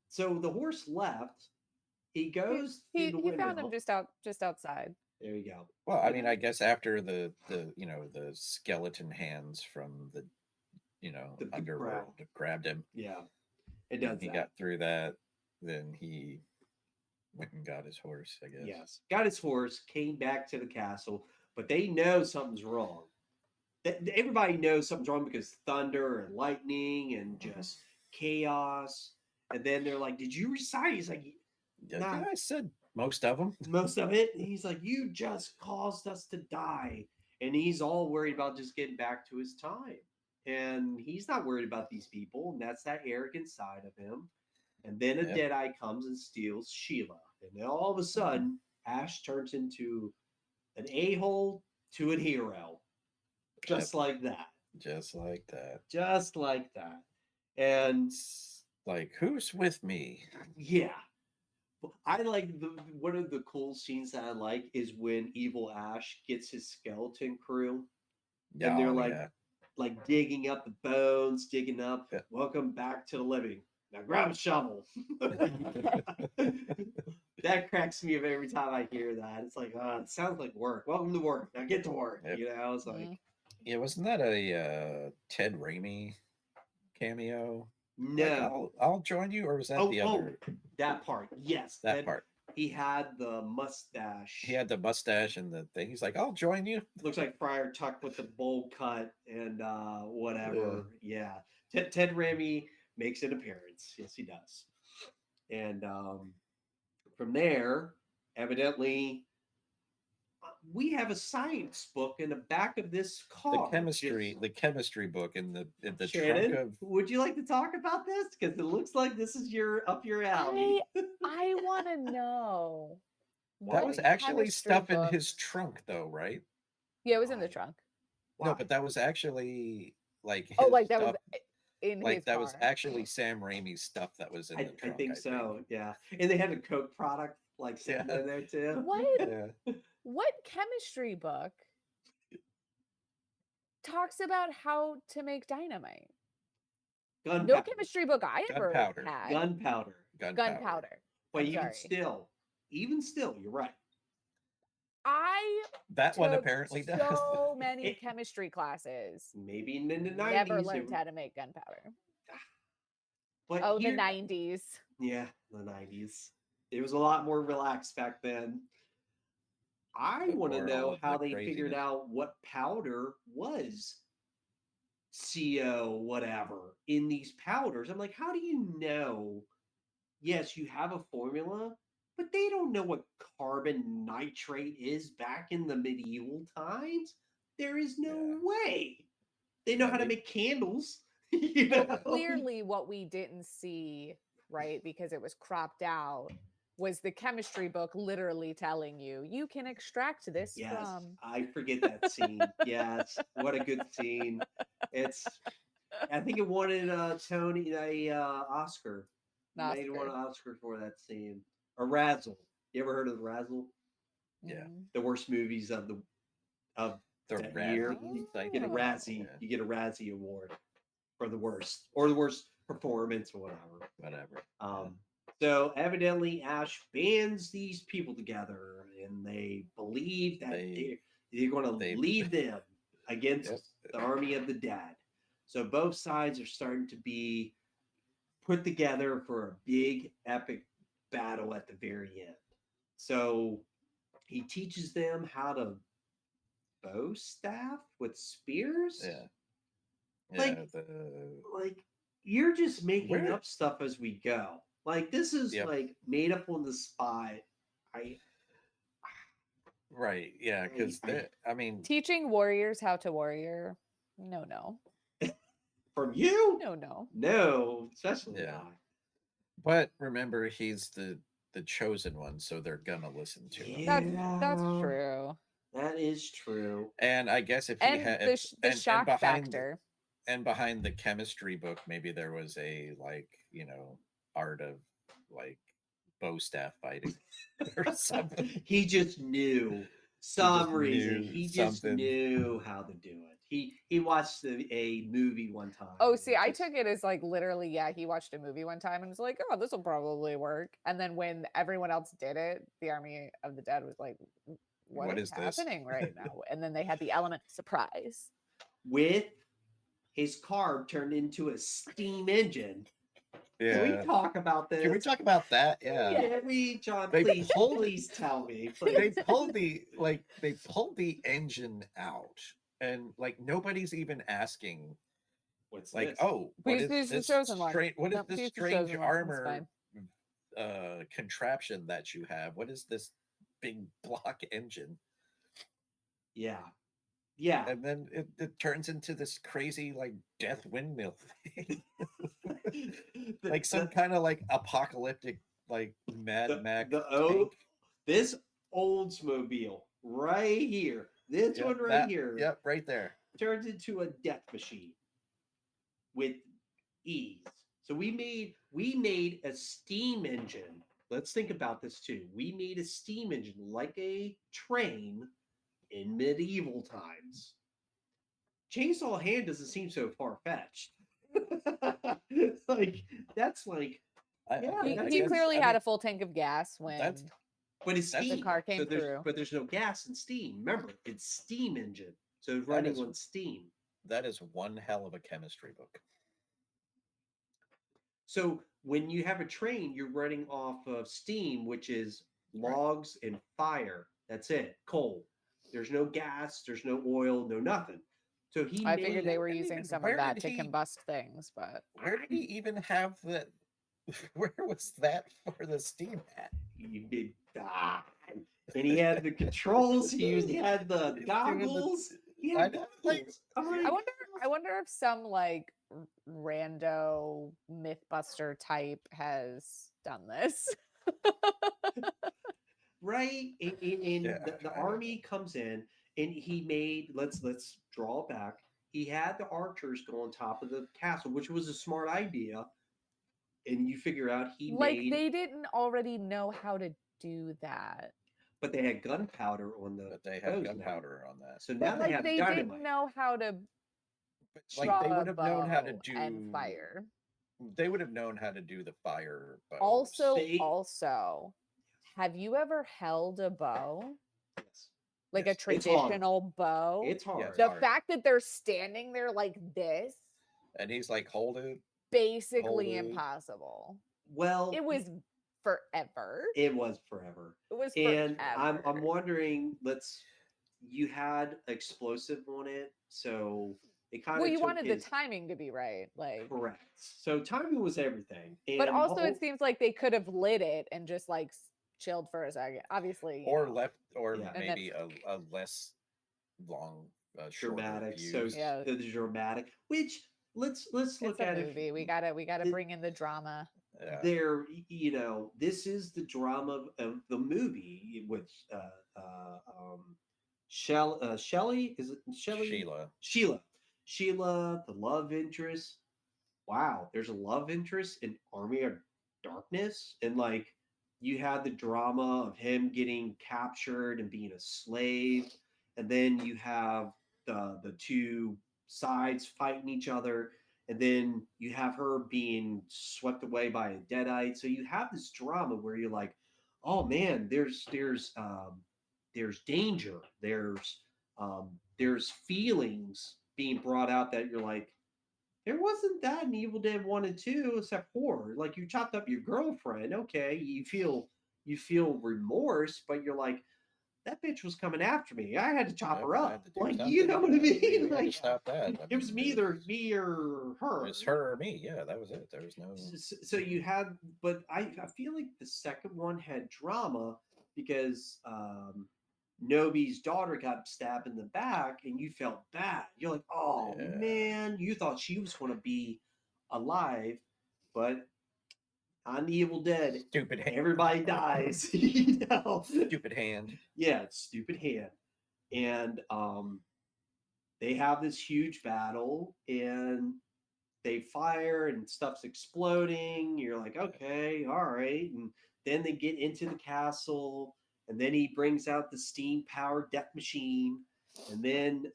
So the horse left. He goes. He found him just outside. There you go. Well, I mean, I guess after the skeleton hands from the underworld grabbed him. Yeah, it does. He got through that. Then he went and got his horse, I guess. Yes, got his horse. Came back to the castle, but they know something's wrong. Everybody knows something's wrong because thunder and lightning and just chaos. And then they're like, "Did you recite?" He's like, "Nah, I said most of them. Most of it." And he's like, "You just caused us to die." And he's all worried about just getting back to his time. And he's not worried about these people. And that's that arrogant side of him. And then a Deadeye comes and steals Sheila. And then all of a sudden, Ash turns into an a-hole to a hero. Just like that. Just like that. Just like that. And like, who's with me? Yeah. I like one of the cool scenes that I like is when Evil Ash gets his skeleton crew. And they're like digging up the bones, digging up. Yeah. Welcome back to the living. Now grab a shovel. That cracks me up every time I hear that. It's like, it sounds like work. Welcome to work. Now get to work. Yep. It's like. Yeah, wasn't that a Ted Raimi cameo? No. Like, I'll join you, or was that the other? That part. Yes. That part. He had the mustache. He had the mustache and the thing. He's like, I'll join you. Looks like Friar Tuck with the bowl cut and whatever. Yeah. Ted Raimi makes an appearance. Yes, he does. And from there, evidently, we have a science book in the back of this car. The chemistry book in the Shannon, trunk of. Would you like to talk about this? Because it looks like this is up your alley. I want to know. That was actually stuff in his trunk, though, right? Yeah, it was in the trunk. No, but that was actually like. That was in his car. Was actually Sam Raimi's stuff that was in the trunk. I think so. Yeah, and they had a Coke product sitting in there too. What? What chemistry book talks about how to make dynamite? Gunpowder. No chemistry book I ever had. Gunpowder. But even still, you're right. That one apparently does. So many chemistry classes. Maybe in the 90s. Never learned how to make gunpowder. But the 90s. Yeah, the 90s. It was a lot more relaxed back then. I want to know how they figured out what powder was CO whatever in these powders. I'm like, how do you know? Yes, you have a formula, but they don't know what carbon nitrate is back in the medieval times. There is no way. They know how to make candles. Clearly, what we didn't see, right, because it was cropped out, was the chemistry book literally telling you can extract this from. I forget that scene. Yes, what a good scene. I think it wanted Tony a Oscar. An Made one Oscar. Oscar for that scene. A Razzle. You ever heard of the Razzle? Yeah. Mhm. The worst movies of The that year. Razzies, I You get a think. Razzie. Yeah, You get a Razzie award for the worst or the worst performance or whatever. whatever. So evidently Ash bands these people together, and they believe that they're going to they- lead them against Yep. the army of the dead. So both sides are starting to be put together for a big epic battle at the very end. So he teaches them how to bow staff with spears. Yeah. Like- the Like you're just making Where- up stuff as we go. Like this is Yep. like made up on the spot. right, yeah, because I mean, Teaching warriors how to warrior. No. From you? No. Especially Yeah. not. but remember, he's the chosen one, so they're gonna listen to him. That's true. That is true. And I guess if he And had the shock behind factor. and behind the chemistry book, maybe there was a art of like bow staff fighting or something. He just knew some reason. knew He just something. knew how to do it. He watched a movie one time. Oh, and see, I just- took it as like literally, yeah, he watched a movie one time and was like, oh, this will probably work. And then when everyone else did it, the Army of the Dead was like, what is this?" happening right now? And then they had the element of surprise. with his car turned into a steam engine. Yeah. Can we talk about this? Can we talk about that? Yeah. John, They please, pulled- please tell me. They Please. pulled the engine out, and like nobody's even asking. What's Like, this? oh, what Please is use the this chosen one. strange? What is No, this please use the strange chosen one. It's armor fine. contraption that you have? What is this big block engine? Yeah. Yeah. And then it turns into this crazy like death windmill thing, like some kind of like apocalyptic like Mad Max. tank. This Oldsmobile right here. This Yep, one right that- here. Yep, right there. Turns into a death machine with ease. So we made a steam engine. Let's think about this too. We made a steam engine like a train in medieval times. Chainsaw hand doesn't seem so far fetched. like that's like Yeah, He, that's he it. clearly had a full tank of gas when That's but it's That's- steam. the car came there's, through. But there's no gas and steam. Remember, it's steam engine. So it's running is- on steam. that is one hell of a chemistry book. So when you have a train, you're running off of steam, which is logs and fire. That's it. Coal. There's no gas, there's no oil, no nothing. So he I made figured they were didn't using even- some where of that did to he- combust things, but Where did he even have that? Where was that for the steam at? you did and he had the controls, he had the He's doing the- goggles. He I had know, like- goggles. I'm like, I wonder if some like rando mythbuster type has done this. right and Yeah, the I don't army comes in and he made let's draw it back. He had the archers go on top of the castle, which was a smart idea, and you figure out he Like made they didn't already know how to do that. but they had gunpowder on the But they had bows now. gunpowder on that. So now But they like have they dynamite. didn't know how to But, draw like they a would have known how to bow do and fire. They would have known how to do the fire. Bows. Also, have you ever held a bow? Yes. Like Yes. a It's hard. traditional bow? It's hard. it's The hard. fact that they're standing there like this, And he's like, hold it. basically Hold it. impossible. Well, It was forever. it was forever. It was And forever. I'm wondering, you had explosive on it, so it kind of Well, you wanted the timing to be right, like. correct. So timing was everything. But And also, whole- it seems like they could have lit it and just like chilled for a second. Obviously, you Or know. left, or Yeah. And maybe a less long, shorter dramatic. fuse. So Yeah. the dramatic. Which let's It's look a at movie. it. We gotta the- bring in the drama. Yeah. There, this is the drama of the movie with Shelley. Is it Shelley? Sheila. Sheila. Sheila, the love interest. Wow, there's a love interest in Army of Darkness, and like you had the drama of him getting captured and being a slave, and then you have the two sides fighting each other, and then you have her being swept away by a deadite. So you have this drama where you're like, oh man, there's danger, there's feelings being brought out that you're like, there wasn't that in Evil Dead 1 and 2 except horror. Like you chopped up your girlfriend, okay, you feel remorse, but you're like, that bitch was coming after me. I had to chop her I up. had to do Like, something. you know what I mean? We had to Like, stop that. I it was mean, me or her. It was her or me. Yeah, that was it. There was no. So you had, but I feel like the second one had drama because Nobi's daughter got stabbed in the back and you felt bad. You're like, oh Yeah. man, you thought she was going to be alive, but on the Evil Dead, Stupid hand. everybody dies. Stupid hand. Yeah, it's stupid hand. And they have this huge battle and they fire and stuff's exploding. You're like, okay, all right. And then they get into the castle, and then he brings out the steam powered death machine, and then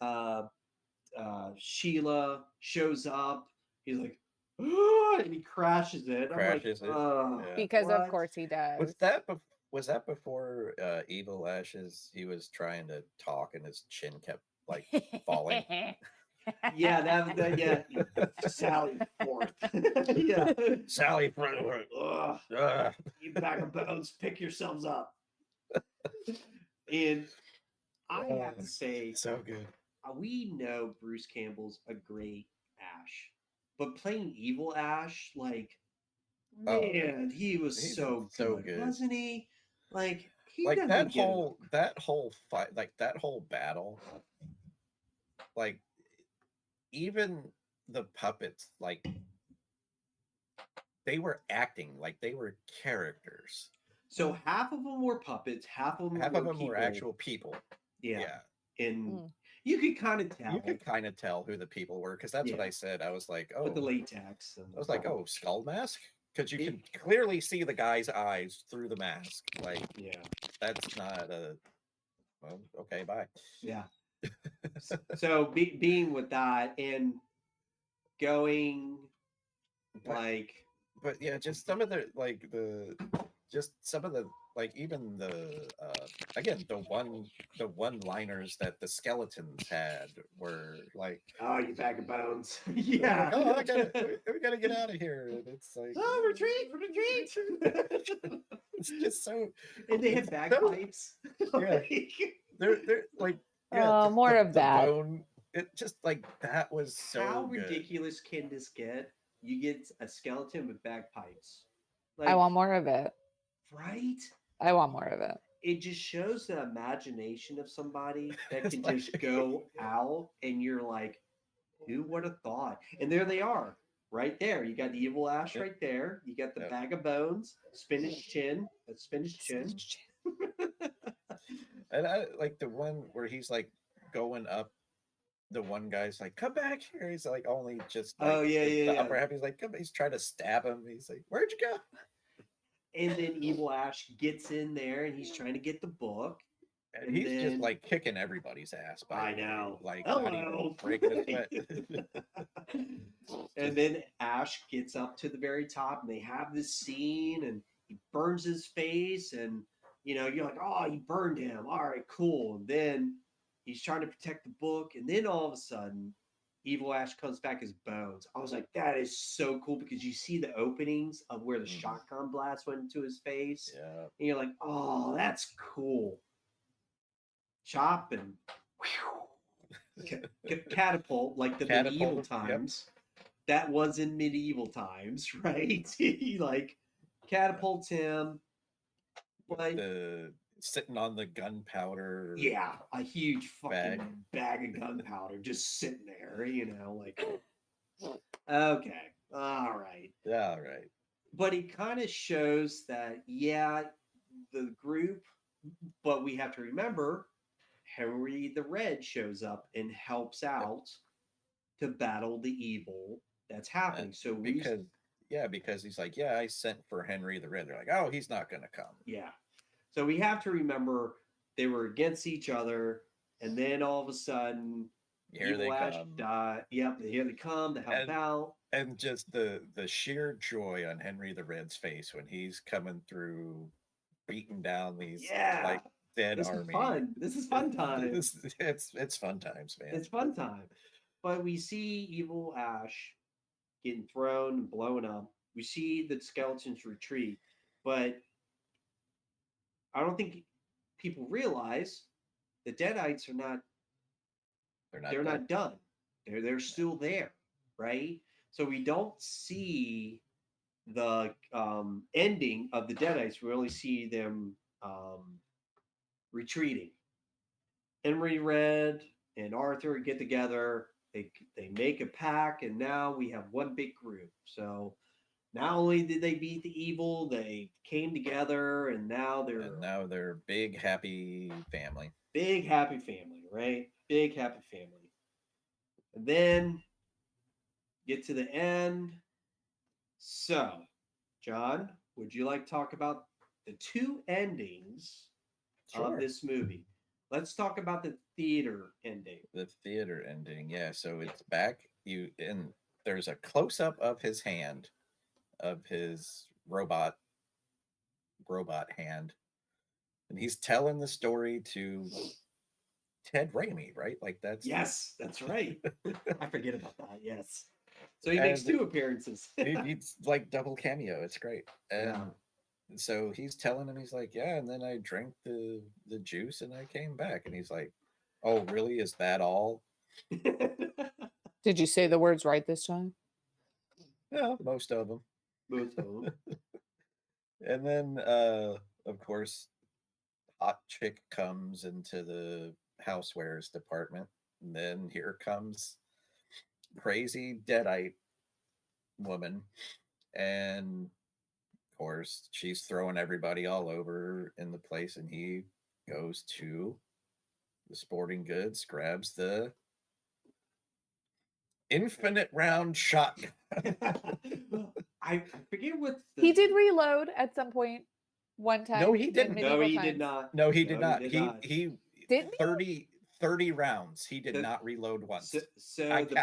Sheila shows up. He's like, "Ah," and he crashes it. Crashes I'm it. like, Yeah. Because of what? course he does. Was that before Evil Ashes? He was trying to talk and his chin kept like falling. Yeah, yeah. Sally Forth. Yeah. Sally front. Ugh, you bag of bones, pick yourselves up. And I have to say, So good. we know Bruce Campbell's a great Ash, but playing evil Ash, like, man, he was he's so so good, good. wasn't he? Like, he Like doesn't that get whole fight, like that whole battle, like even the puppets, like they were acting like they were characters. So half of them were puppets, half of them were actual people. Yeah. And Mm. you could kind of tell. You could kind of tell who the people were because that's what Yeah. I said. I was like, oh, with the latex. And I was like, oh, skull mask, because you can clearly see the guy's eyes through the mask. Like, yeah, that's not a. Well, okay, bye. yeah. So being with that and going like, But yeah, just some of the like just some of the like even the again the one liners that the skeletons had were like, oh, you bag of bones. they're Yeah. like, oh, we gotta get out of here. And it's like, Oh, retreat. it's just so. And they had bagpipes. Yeah. They're like, Oh, more of that. Bone, it just like that was so How good. ridiculous can this get? You get a skeleton with bagpipes. I want more of it. Right? I want more of it. It just shows the imagination of somebody that It's can like- just go out and you're like, who would have thought? And there they are, right there. You got the evil Ash Yep. right there. You got the Yep. bag of bones, spinach chin, a spinach chin. And I like the one where he's like going up. The one guy's like, "Come back here." He's like, only just. Like, Oh, yeah, the upper half. He's like, "Come." He's trying to stab him. He's like, "Where'd you go?" And then evil Ash gets in there and he's trying to get the book. And And he's just then- like kicking everybody's ass. I know. Like, not even Hello. breaking his sweat. And then Ash gets up to the very top and they have this scene and he burns his face and you're like, oh, he burned him. All right, cool. And then he's trying to protect the book, and then all of a sudden evil Ash comes back as bones. I was like, that is so cool because you see the openings of where the shotgun blast went into his face. Yeah. And you're like, oh, that's cool. Chop and catapult like the medieval Catapult, yep. times. That was in medieval times, right? He like catapults him. But The sitting on the gunpowder. yeah, a huge fucking Bag. bag of gunpowder just sitting there, like, okay, all right. Yeah. Right. But it kind of shows that, yeah, the group, but we have to remember Henry the Red shows up and helps out to battle the evil that's happening. So because he's like, yeah, I sent for Henry the Red. They're like, oh, he's not gonna come. yeah. So we have to remember they were against each other, and then all of a sudden, Here they Evil Ash come. died. Yep, here they come to help out. And just the sheer joy on Henry the Red's face when he's coming through, beating down these like dead this army. Is fun. This is fun time. It's fun times, man. It's fun time. But we see Evil Ash getting thrown and blown up. We see the skeletons retreat, but I don't think people realize the Deadites are not. They're not done. They're still there, right? So we don't see the ending of the Deadites. We only see them retreating. Henry Red and Arthur get together. They make a pack, and now we have one big group. So not only did they beat the evil, they came together, and now they're big happy family. Big happy family, right? Big happy family. And then get to the end. So, John, would you like to talk about the two endings of this movie? Let's talk about the theater ending. The theater ending, yeah. So it's back. There's a close up of his hand, of his robot hand, and he's telling the story to Ted Raimi, right? Like that's right. I forget about that. Yes. So he makes two appearances. He's like double cameo. It's great. And so he's telling him, he's like, yeah, and then I drank the juice and I came back. And he's like, oh, really? Is that all? Did you say the words right this time? Yeah, most of them. Most of them. And then, of course, hot chick comes into the housewares department. And then here comes crazy deadite woman. And of course, she's throwing everybody all over in the place. And he goes to the sporting goods, grabs the infinite round shotgun. I forget what he did reload at some point one time. No, he didn't. No, he did not. No, he did not. He didn't 30 rounds. He did not reload once. So the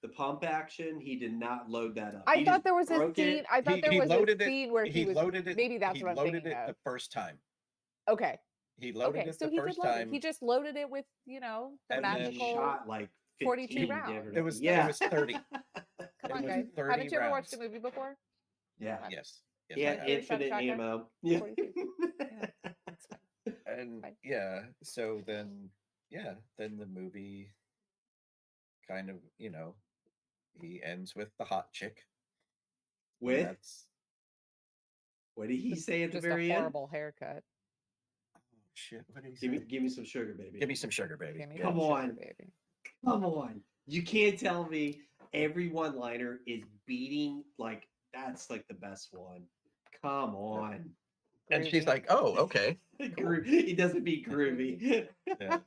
pump action, he did not load that up. I thought there was a scene. I thought there was a scene where he was loaded it. Maybe that's he what I'm loaded thinking it of. the first time. Okay. He loaded it the first time. He just loaded it with, the magical shot like 42 rounds. It was 30. Come on, guys. Haven't you ever watched a movie before? Yeah. Yes. Yeah, infinite ammo. Yeah. And yeah, so then the movie kind of, he ends with the hot chick. With? What did he say at the very end? Just a end? horrible haircut. Oh shit! What did he say? Give me some sugar, baby. Give me some sugar, baby. Come on, baby. Come on. You can't tell me every one-liner is beating like that's like the best one. Come on. And she's like, "Oh, okay." Cool. He doesn't beat groovy. Yeah.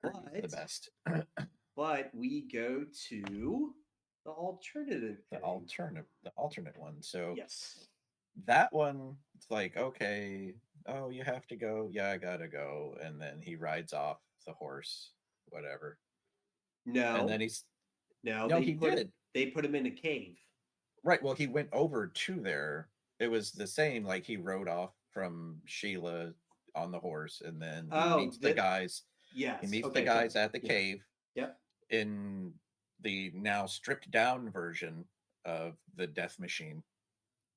The best. But we go to the alternative. The alternate one. So yes, that one. It's like, okay, oh, you have to go. Yeah, I gotta go. And then he rides off the horse, whatever. No. And then he did. They put him in a cave. Right. Well, he went over to there. It was the same. Like he rode off from Sheila on the horse, and then he meets the guys. Yes. He meets the guys at the cave. Yep. In the now stripped down version of the Death Machine.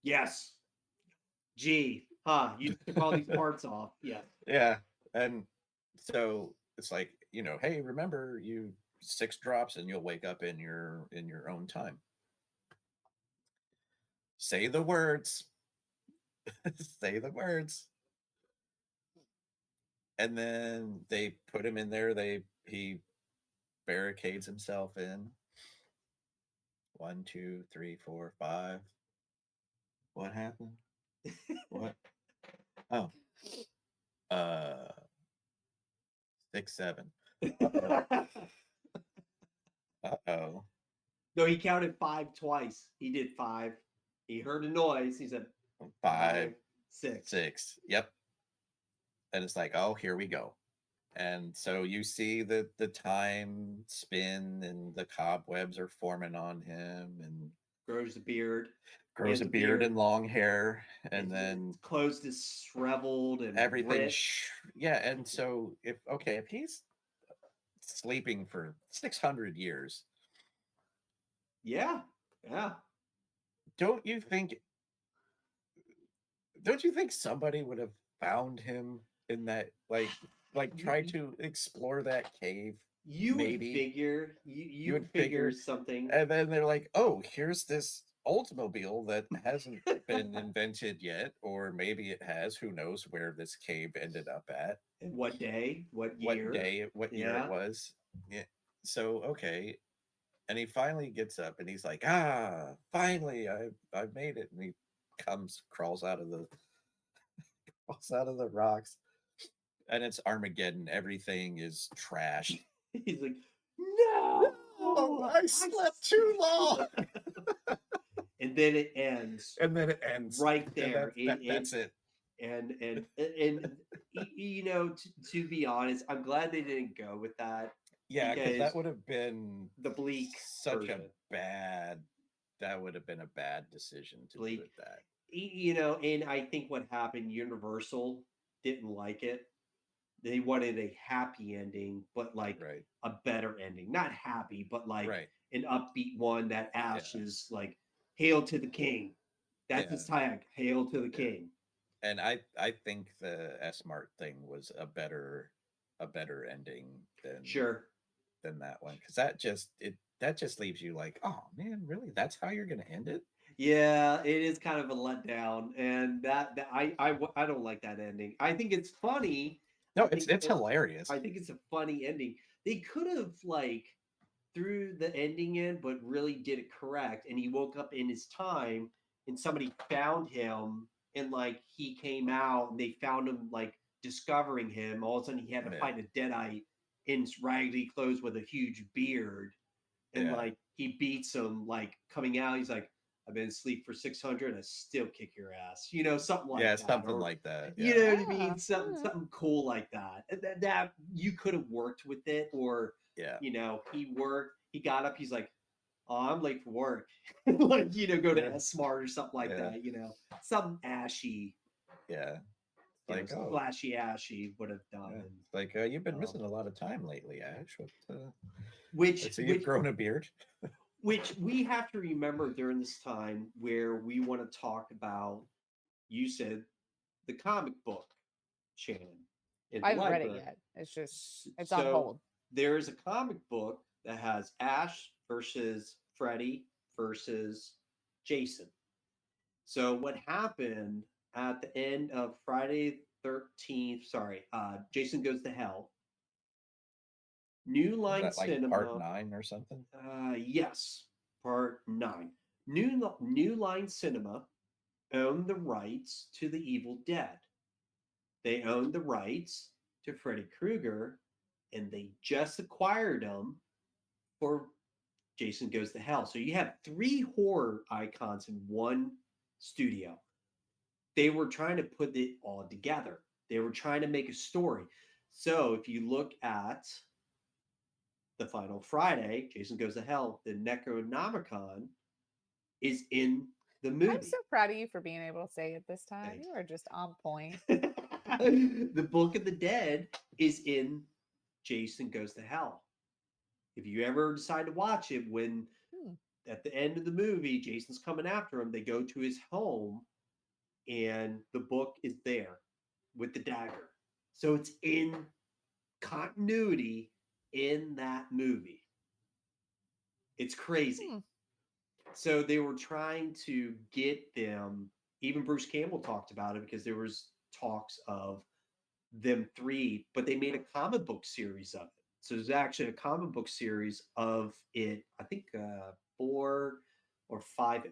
Yes. Gee, you took all these parts off. Yeah. Yeah. And so it's like, hey, remember, you 6 drops and you'll wake up in your own time. Say the words. Say the words. And then they put him in there. He barricades himself in. 1, 2, 3, 4, 5. What happened? What? Oh. 6, 7. Uh-oh. No, he counted 5 twice. He did 5. He heard a noise. He said 5, 6. 6. Yep. And it's like, oh, here we go. And so you see the time spin and the cobwebs are forming on him and Grows a beard. grows a beard and long hair. And then his clothes is shriveled and everything. ripped. Yeah. And so if he's sleeping for 600 years. Yeah. Don't you think somebody would have found him in that, like try to explore that cave? You maybe would figure you would figure something. and then they're like, oh, here's this Oldsmobile that hasn't been invented yet, or maybe it has. Who knows where this cave ended up at? And what day? What year? What year it was? Yeah. So okay, and he finally gets up and he's like, finally, I've made it. And he crawls out of the rocks, and it's Armageddon. Everything is trashed. He's like, no, I slept too long. And then it ends. Right there. That's it. And you know, to be honest, I'm glad they didn't go with that. Yeah, because that would have been the bleak version. That would have been a bad decision to do with that. You know, and I think what happened, Universal didn't like it. They wanted a happy ending, but like a better ending. Not happy, but like an upbeat one that Ash is like, hail to the king. That's his tag, hail to the king. And I think the S-Mart thing was a better ending than that one, because that just leaves you like, oh man, really? That's how you're gonna end it? Yeah, it is kind of a letdown, and that I don't like that ending. I think it's funny. No, it's hilarious. I think it's a funny ending. They could have like threw the ending in, but really did it correct. And he woke up in his time, and somebody found him, and like he came out, and they found him like discovering him. All of a sudden, he had to fight a deadite in raggedy clothes with a huge beard, and like he beats him. Like coming out, he's like, I've been asleep for 600. I still kick your ass. You know, something like that. Yeah, something like that. Yeah. You know what I mean? Something cool like that. That you could have worked with it, or you know, he got up. He's like, oh, I'm late for work. Like, you know, go to S-Mart or something like that. You know, something ashy. Yeah. Like flashy ashy would have done. Yeah. Like you've been missing a lot of time lately, Ash. Which you've grown a beard. Which we have to remember during this time where we want to talk about, you said, the comic book Shannon. I haven't read it yet. It's on hold. There is a comic book that has Ash versus Freddy versus Jason. So what happened at the end of Friday 13th, Jason Goes to Hell, New Line Cinema. Part 9 or something? Yes, Part 9. New Line Cinema owned the rights to The Evil Dead. They owned the rights to Freddy Krueger, and they just acquired them for Jason Goes to Hell. So you have 3 horror icons in one studio. They were trying to put it all together. They were trying to make a story. So if you look at the final Friday, Jason Goes to Hell, the Necronomicon is in the movie. I'm so proud of you for being able to say it this time. Thanks. You are just on point. The Book of the Dead is in Jason Goes to Hell. If you ever decide to watch it, when at the end of the movie, Jason's coming after him, they go to his home, and the book is there with the dagger. So it's in continuity in that movie. It's crazy. So they were trying to get them, even Bruce Campbell talked about it, because there was talks of them 3, but they made a comic book series of it. So there's actually a comic book series of it, I think 4 or 5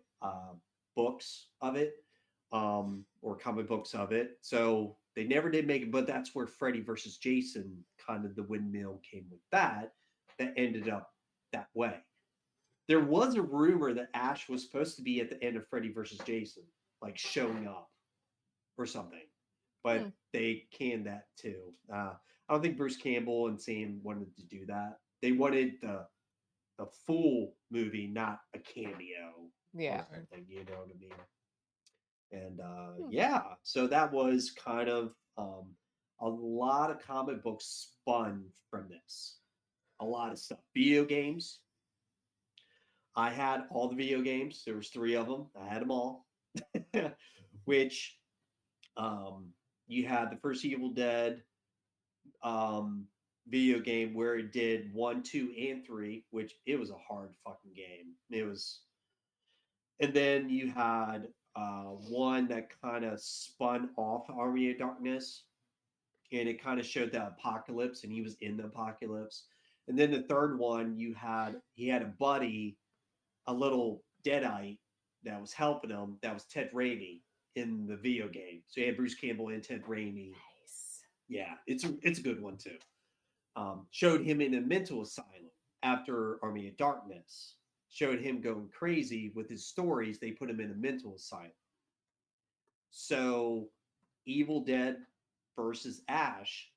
books of it, or comic books of it. So they never did make it, but that's where Freddy versus Jason, kind of the windmill came with that ended up that way. There was a rumor that Ash was supposed to be at the end of Freddy versus Jason, like showing up or something, but they canned that too. I don't think Bruce Campbell and Sam wanted to do that. They wanted the full movie, not a cameo Yeah. or something. You know what I mean? And yeah, so that was kind of a lot of comic books spun from this. A lot of stuff. Video games. I had all the video games. There was 3 of them. I had them all. Which you had the first Evil Dead video game where it did 1, 2, and 3, which it was a hard fucking game. It was, and then you had one that kind of spun off Army of Darkness, and it kind of showed the apocalypse, and he was in the apocalypse. And then the third one, he had a buddy, a little deadite that was helping him. That was Ted Raimi in the video game. So you had Bruce Campbell and Ted Raimi. Nice. Yeah, it's a good one too. Showed him in a mental asylum after Army of Darkness. Showed him going crazy with his stories. They put him in a mental asylum. So Evil Dead versus Ash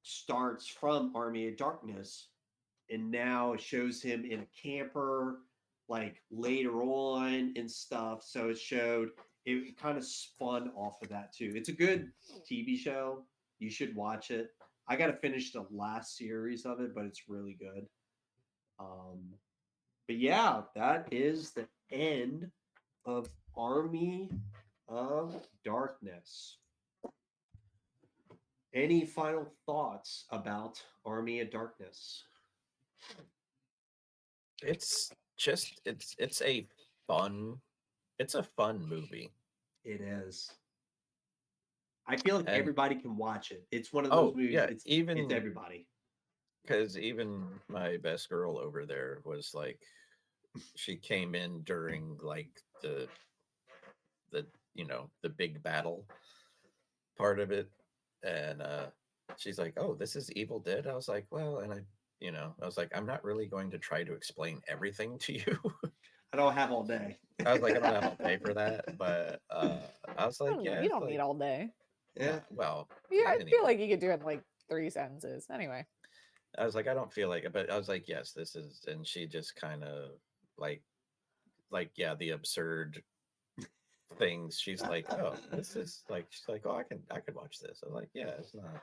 starts from Army of Darkness, and now it shows him in a camper like later on and stuff. So it kind of spun off of that too. It's a good TV show. You should watch it. I got to finish the last series of it, but it's really good. But yeah, that is the end of Army of Darkness. Any final thoughts about Army of Darkness? It's just it's a fun movie. It is. I feel like And- everybody can watch it. It's one of those movies. Yeah, it's even everybody. because even my best girl over there was like, she came in during like the the big battle part of it, and she's like, "Oh, this is Evil Dead." I was like, "Well," and I was like, "I'm not really going to try to explain everything to you." I don't have all day. I was like, "I don't have all day for that," but I was like, "Yeah, You don't need all day. Yeah. Well, Yeah, I anyway. feel like you could do it in like 3 sentences. Anyway. I was like, I don't feel like it, but I was like, yes, this is," and she just kind of like, yeah, the absurd things. She's like, "Oh, this is like," she's like, "Oh, I could watch this." I was like, "Yeah, it's not."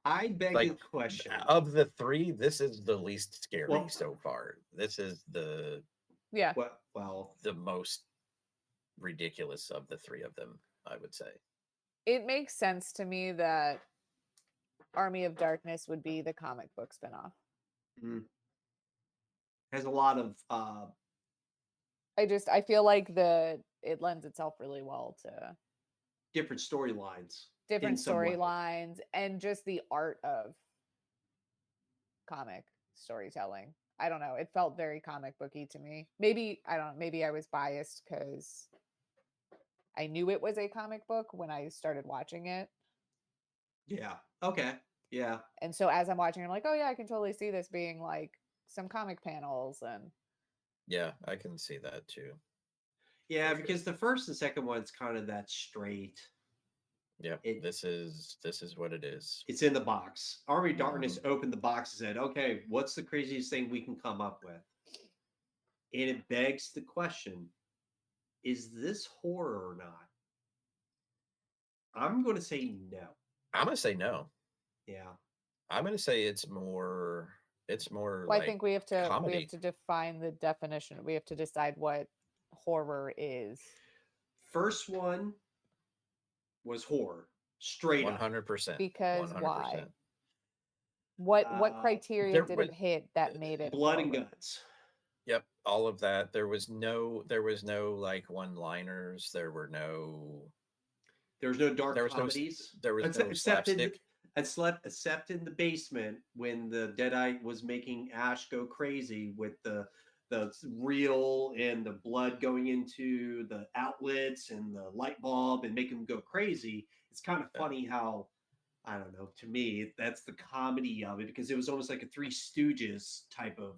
I beg Like, the question. Of the 3, this is the least scary Well- so far. This is Yeah. Well, the most ridiculous of the 3 of them, I would say. It makes sense to me that Army of Darkness would be the comic book spinoff. has a lot of I feel like it lends itself really well to different storylines. different in some way. storylines and just the art of comic storytelling. I don't know. It felt very comic booky to me. Maybe I don't know. Maybe I was biased because I knew it was a comic book when I started watching it. Yeah. Okay. Yeah. And so as I'm watching, I'm like, oh yeah, I can totally see this being like some comic panels and Yeah, I can see that too. Yeah, For sure. because the first and second one's kind of that straight. Yeah, It- this is what it is. It's in the box. Army of Darkness opened the box and said, okay, what's the craziest thing we can come up with? And it begs the question, is this horror or not? I'm going to say no. I'm gonna say no. Yeah. I'm gonna say it's more. well, like I think we have to comedy. define the definition. We have to decide what horror is. First one was horror, straight up. 100%. Because why? 100%. What criteria there did was- it hit that made it Blood and horror? guts. Yep, all of that. There was no like one-liners. There were no. There's no dark There was no. comedies. There was no except in slapstick. except in the basement when the Deadite was making Ash go crazy with the reel and the blood going into the outlets and the light bulb and make him go crazy. It's kind of funny how I don't know. To me, that's the comedy of it because it was almost like a Three Stooges type of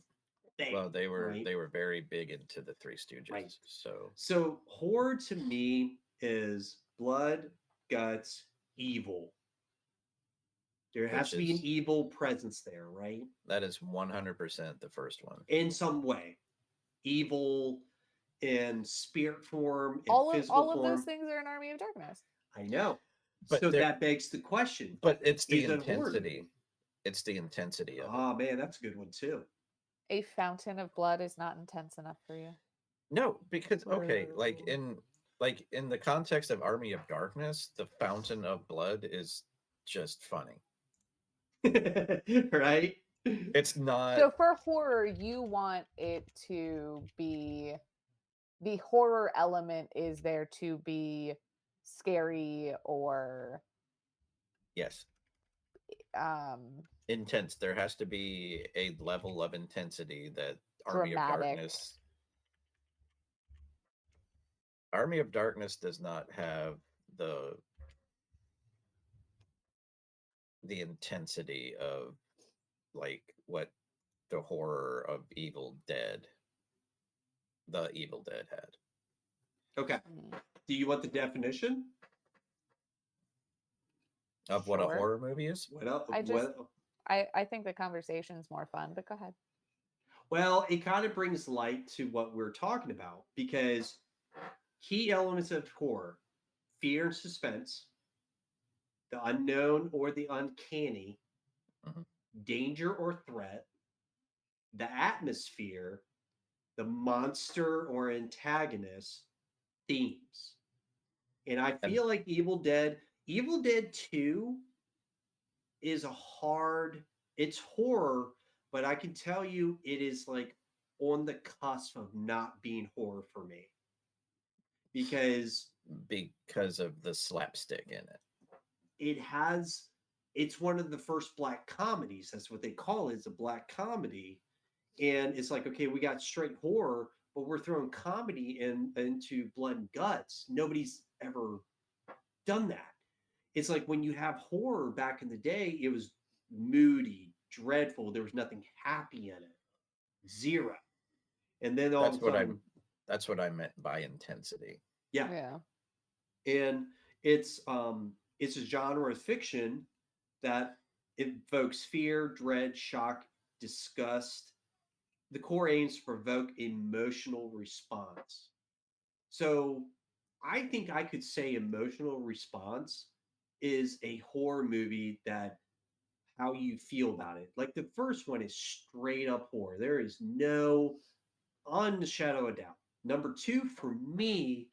thing. Well, they were right? very big into the Three Stooges. Right. So So horror to me is blood, guts, evil. There has which to be an is evil presence there, right? that is 100% the first one. In some way. Evil in spirit form, in all physical of those form. things are in Army of Darkness. I know. But So there- that begs the question. But it's the Is it a horror intensity. movie? It's the intensity of it. Oh man, that's a good one too. A fountain of blood is not intense enough for you. No, because okay, like in the context of Army of Darkness, the Fountain of Blood is just funny. Right? It's not. So for horror, you want it to be, the horror element is there to be scary or Yes, um intense. There has to be a level of intensity that dramatic. Army of Darkness does not have the intensity of like what the horror of the Evil Dead had. Okay. Do you want the definition Of what a Sure. horror movie is? What else? I think the conversation's more fun, but go ahead. Well, it kind of brings light to what we're talking about because key elements of horror: fear and suspense, the unknown or the uncanny, Mhm. danger or threat, the atmosphere, the monster or antagonist, themes. And I And feel like Evil Dead 2 is it's horror, but I can tell you it is like on the cusp of not being horror for me. Because of the slapstick in it. it's one of the first black comedies. That's what they call it. It's a black comedy. And it's like, okay, we got straight horror, but we're throwing comedy into blood and guts. Nobody's ever done that. It's like when you have horror back in the day, it was moody, dreadful. There was nothing happy in it. Zero. And then all of a sudden, that's what I meant by intensity. yeah. And it's a genre of fiction that evokes fear, dread, shock, disgust. The core aims to provoke emotional response. So I think I could say emotional response is a horror movie that how you feel about it. Like the first one is straight up horror. There is no on the shadow of doubt. Number two, for me,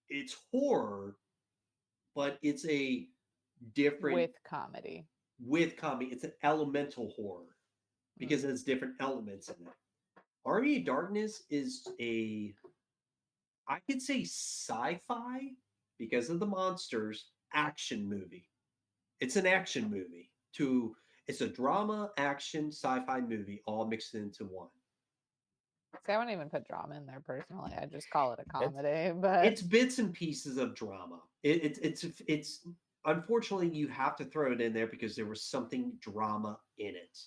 it's horror, but it's a different With comedy. It's an elemental horror because it has different elements in it. Army of Darkness is I could say sci-fi because of the monsters action movie. It's an action movie. It's a drama, action, sci-fi movie all mixed into one. See, I wouldn't even put drama in there personally. I just call it a comedy. But it's bits and pieces of drama. It's unfortunately you have to throw it in there because there was something drama in it.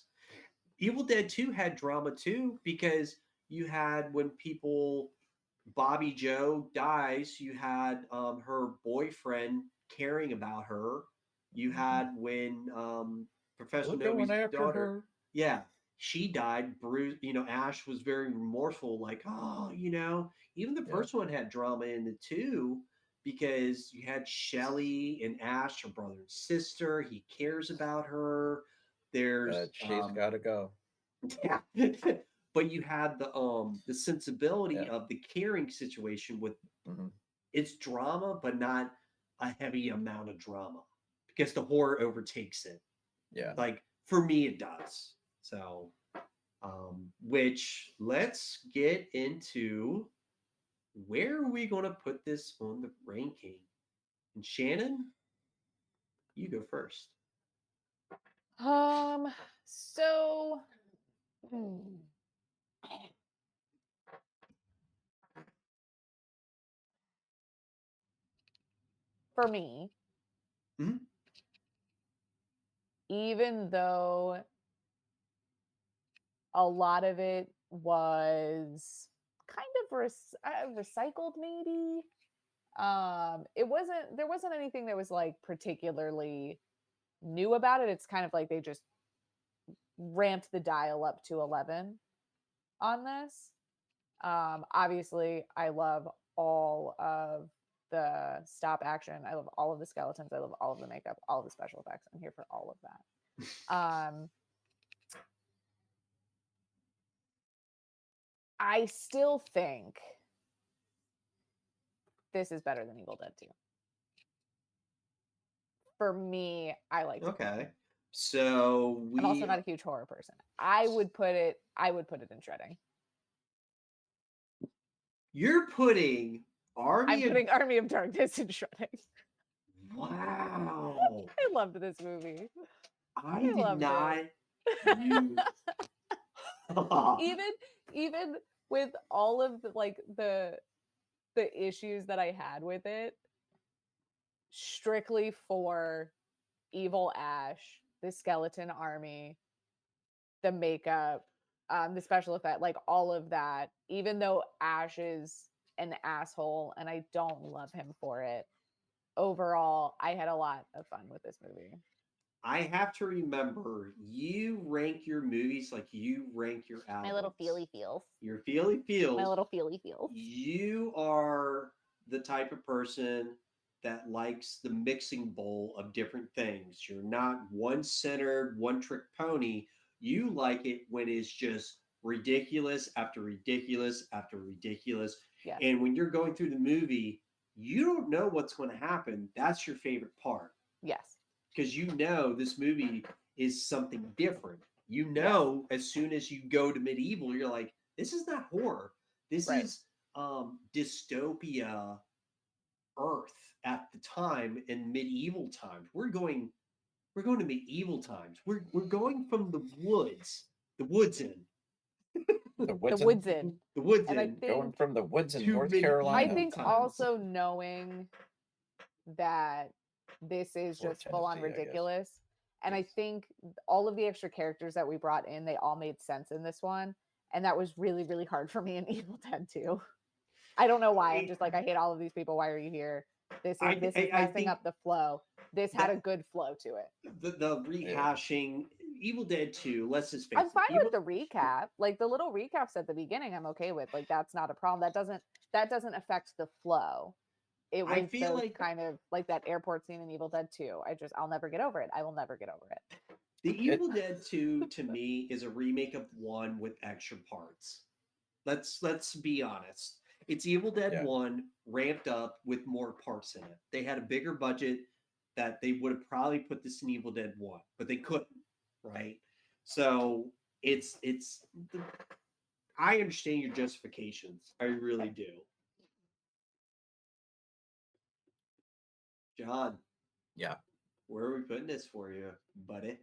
Evil Dead 2 had drama too because you had when Bobby Joe dies, you had her boyfriend caring about her. You had when Professor Novi's daughter, yeah, she died. Bruce, Ash was very remorseful, like, oh, even the first one had drama in it too, because you had Shelly and Ash, her brother and sister. He cares about her. There's She's got to go. Yeah. But you had the sensibility of the caring situation with it's drama, but not a heavy amount of drama because the horror overtakes it. Yeah. Like for me, it does. So, which let's get into where are we going to put this on the ranking? And Shannon, you go first. So for me, Mhm. even though a lot of it was kind of recycled, maybe. There wasn't anything that was like particularly new about it. It's kind of like they just ramped the dial up to 11 on this. Obviously, I love all of the stop action. I love all of the skeletons. I love all of the makeup, all of the special effects. I'm here for all of that. I still think this is better than Evil Dead 2. For me, I like it. Okay. So I'm also not a huge horror person. I would put it in shredding. You're putting I'm putting Army of Darkness in shredding. Wow. I loved this movie. I did not use... even with all of the issues that I had with it, strictly for Evil Ash, the skeleton army, the makeup, the special effect, like all of that, even though Ash is an asshole and I don't love him for it, overall, I had a lot of fun with this movie. I have to remember, you rank your movies like you rank your albums. My little feely feels. Your feely feels. My little feely feels. You are the type of person that likes the mixing bowl of different things. You're not one-centered, one-trick pony. You like it when it's just ridiculous after ridiculous after ridiculous. Yes. And when you're going through the movie, you don't know what's going to happen. That's your favorite part. Yes. Because you know this movie is something different. You know, as soon as you go to medieval, you're like, this is not horror. This is dystopia Earth at the time in medieval times. We're going to medieval times. We're going from the woods in. The woods in. The woods and in. I think, Going from the woods in to North medieval Carolina. I think times. also knowing that this is Or just full on Tennessee, I guess. ridiculous. And I think all of the extra characters that we brought in, they all made sense in this one. And that was really, really hard for me in Evil Dead 2. I don't know why. I'm just like, I hate all of these people. Why are you here? This is messing up the flow. This had a good flow to it. The rehashing Evil Dead 2, let's just face I'm it. fine with the recap. Like the little recaps at the beginning, I'm okay with. Like that's not a problem. That doesn't affect the flow. It was feel like kind of like that airport scene in Evil Dead 2. I'll never get over it. I will never get over it. The Evil Dead 2 to me is a remake of 1 with extra parts. Let's be honest. It's Evil Dead 1 ramped up with more parts in it. They had a bigger budget that they would have probably put this in Evil Dead 1, but they couldn't, right? So it's I understand your justifications. I really do. John. Yeah. Where are we putting this for you, buddy?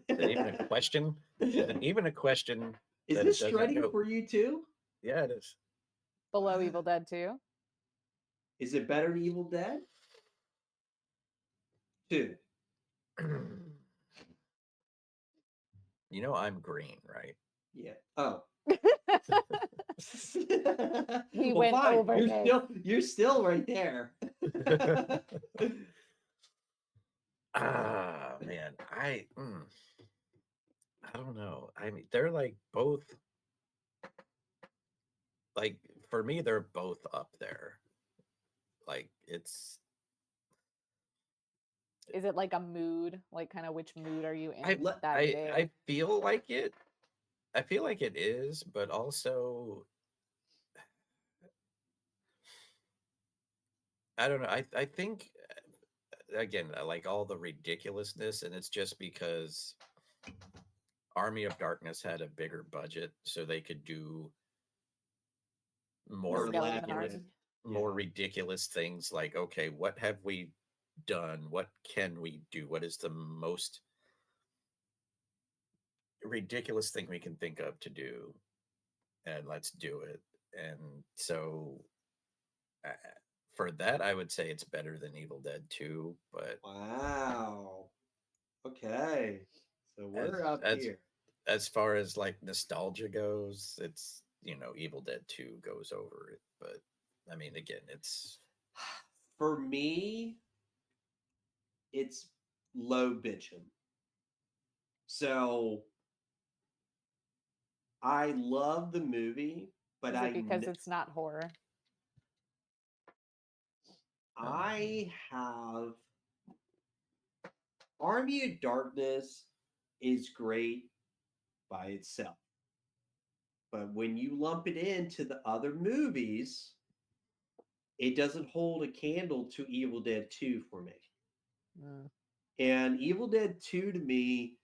Is it even a question? Is it even a question? Is this shredding for you too? Yeah, it is. Below Evil Dead 2? Is it better than Evil Dead 2? You know I'm green, right? Yeah. Oh. We went fine. over You're still right there. Man, I don't know. I mean, they're like both. Like for me, they're both up there. Like it's. Is it like a mood? Like kind of which mood are you in I feel like it. I feel like it is, but also I don't know. I think again, I like all the ridiculousness, and it's just because Army of Darkness had a bigger budget, so they could do more ridiculous things. Like, okay, what have we done? What can we do? What is the most ridiculous thing we can think of to do? And let's do it. And so for that, I would say it's better than Evil Dead 2. But wow, Okay. So As, we're up as here. as far as like nostalgia goes, it's Evil Dead 2 goes over it. But I mean, again, it's For me, it's low bitching. So I love the movie, but Is it because it's not horror? I have Army of Darkness is great by itself. But when you lump it into the other movies, it doesn't hold a candle to Evil Dead 2 for me. Mm. And Evil Dead 2 to me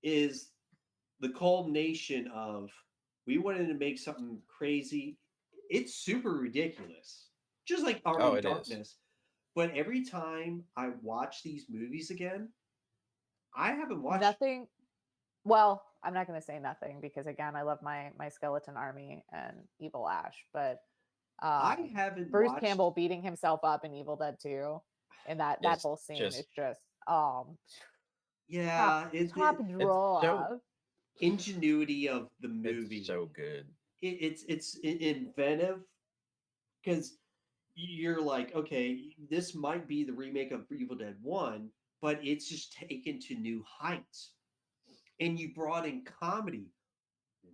is the culmination of we wanted to make something crazy. It's super ridiculous, just like Army of it is. Darkness. But every time I watch these movies again, I haven't watched Nothing. Well, I'm not going to say nothing because again, I love my Skeleton Army and Evil Ash, but I haven't Bruce watched Campbell beating himself up in Evil Dead 2, and that It's whole scene just is just yeah, top it's so draw. ingenuity of the it's movie. so good. It's inventive because you're like, okay, this might be the remake of Evil Dead 1, but it's just taken to new heights. And you brought in comedy.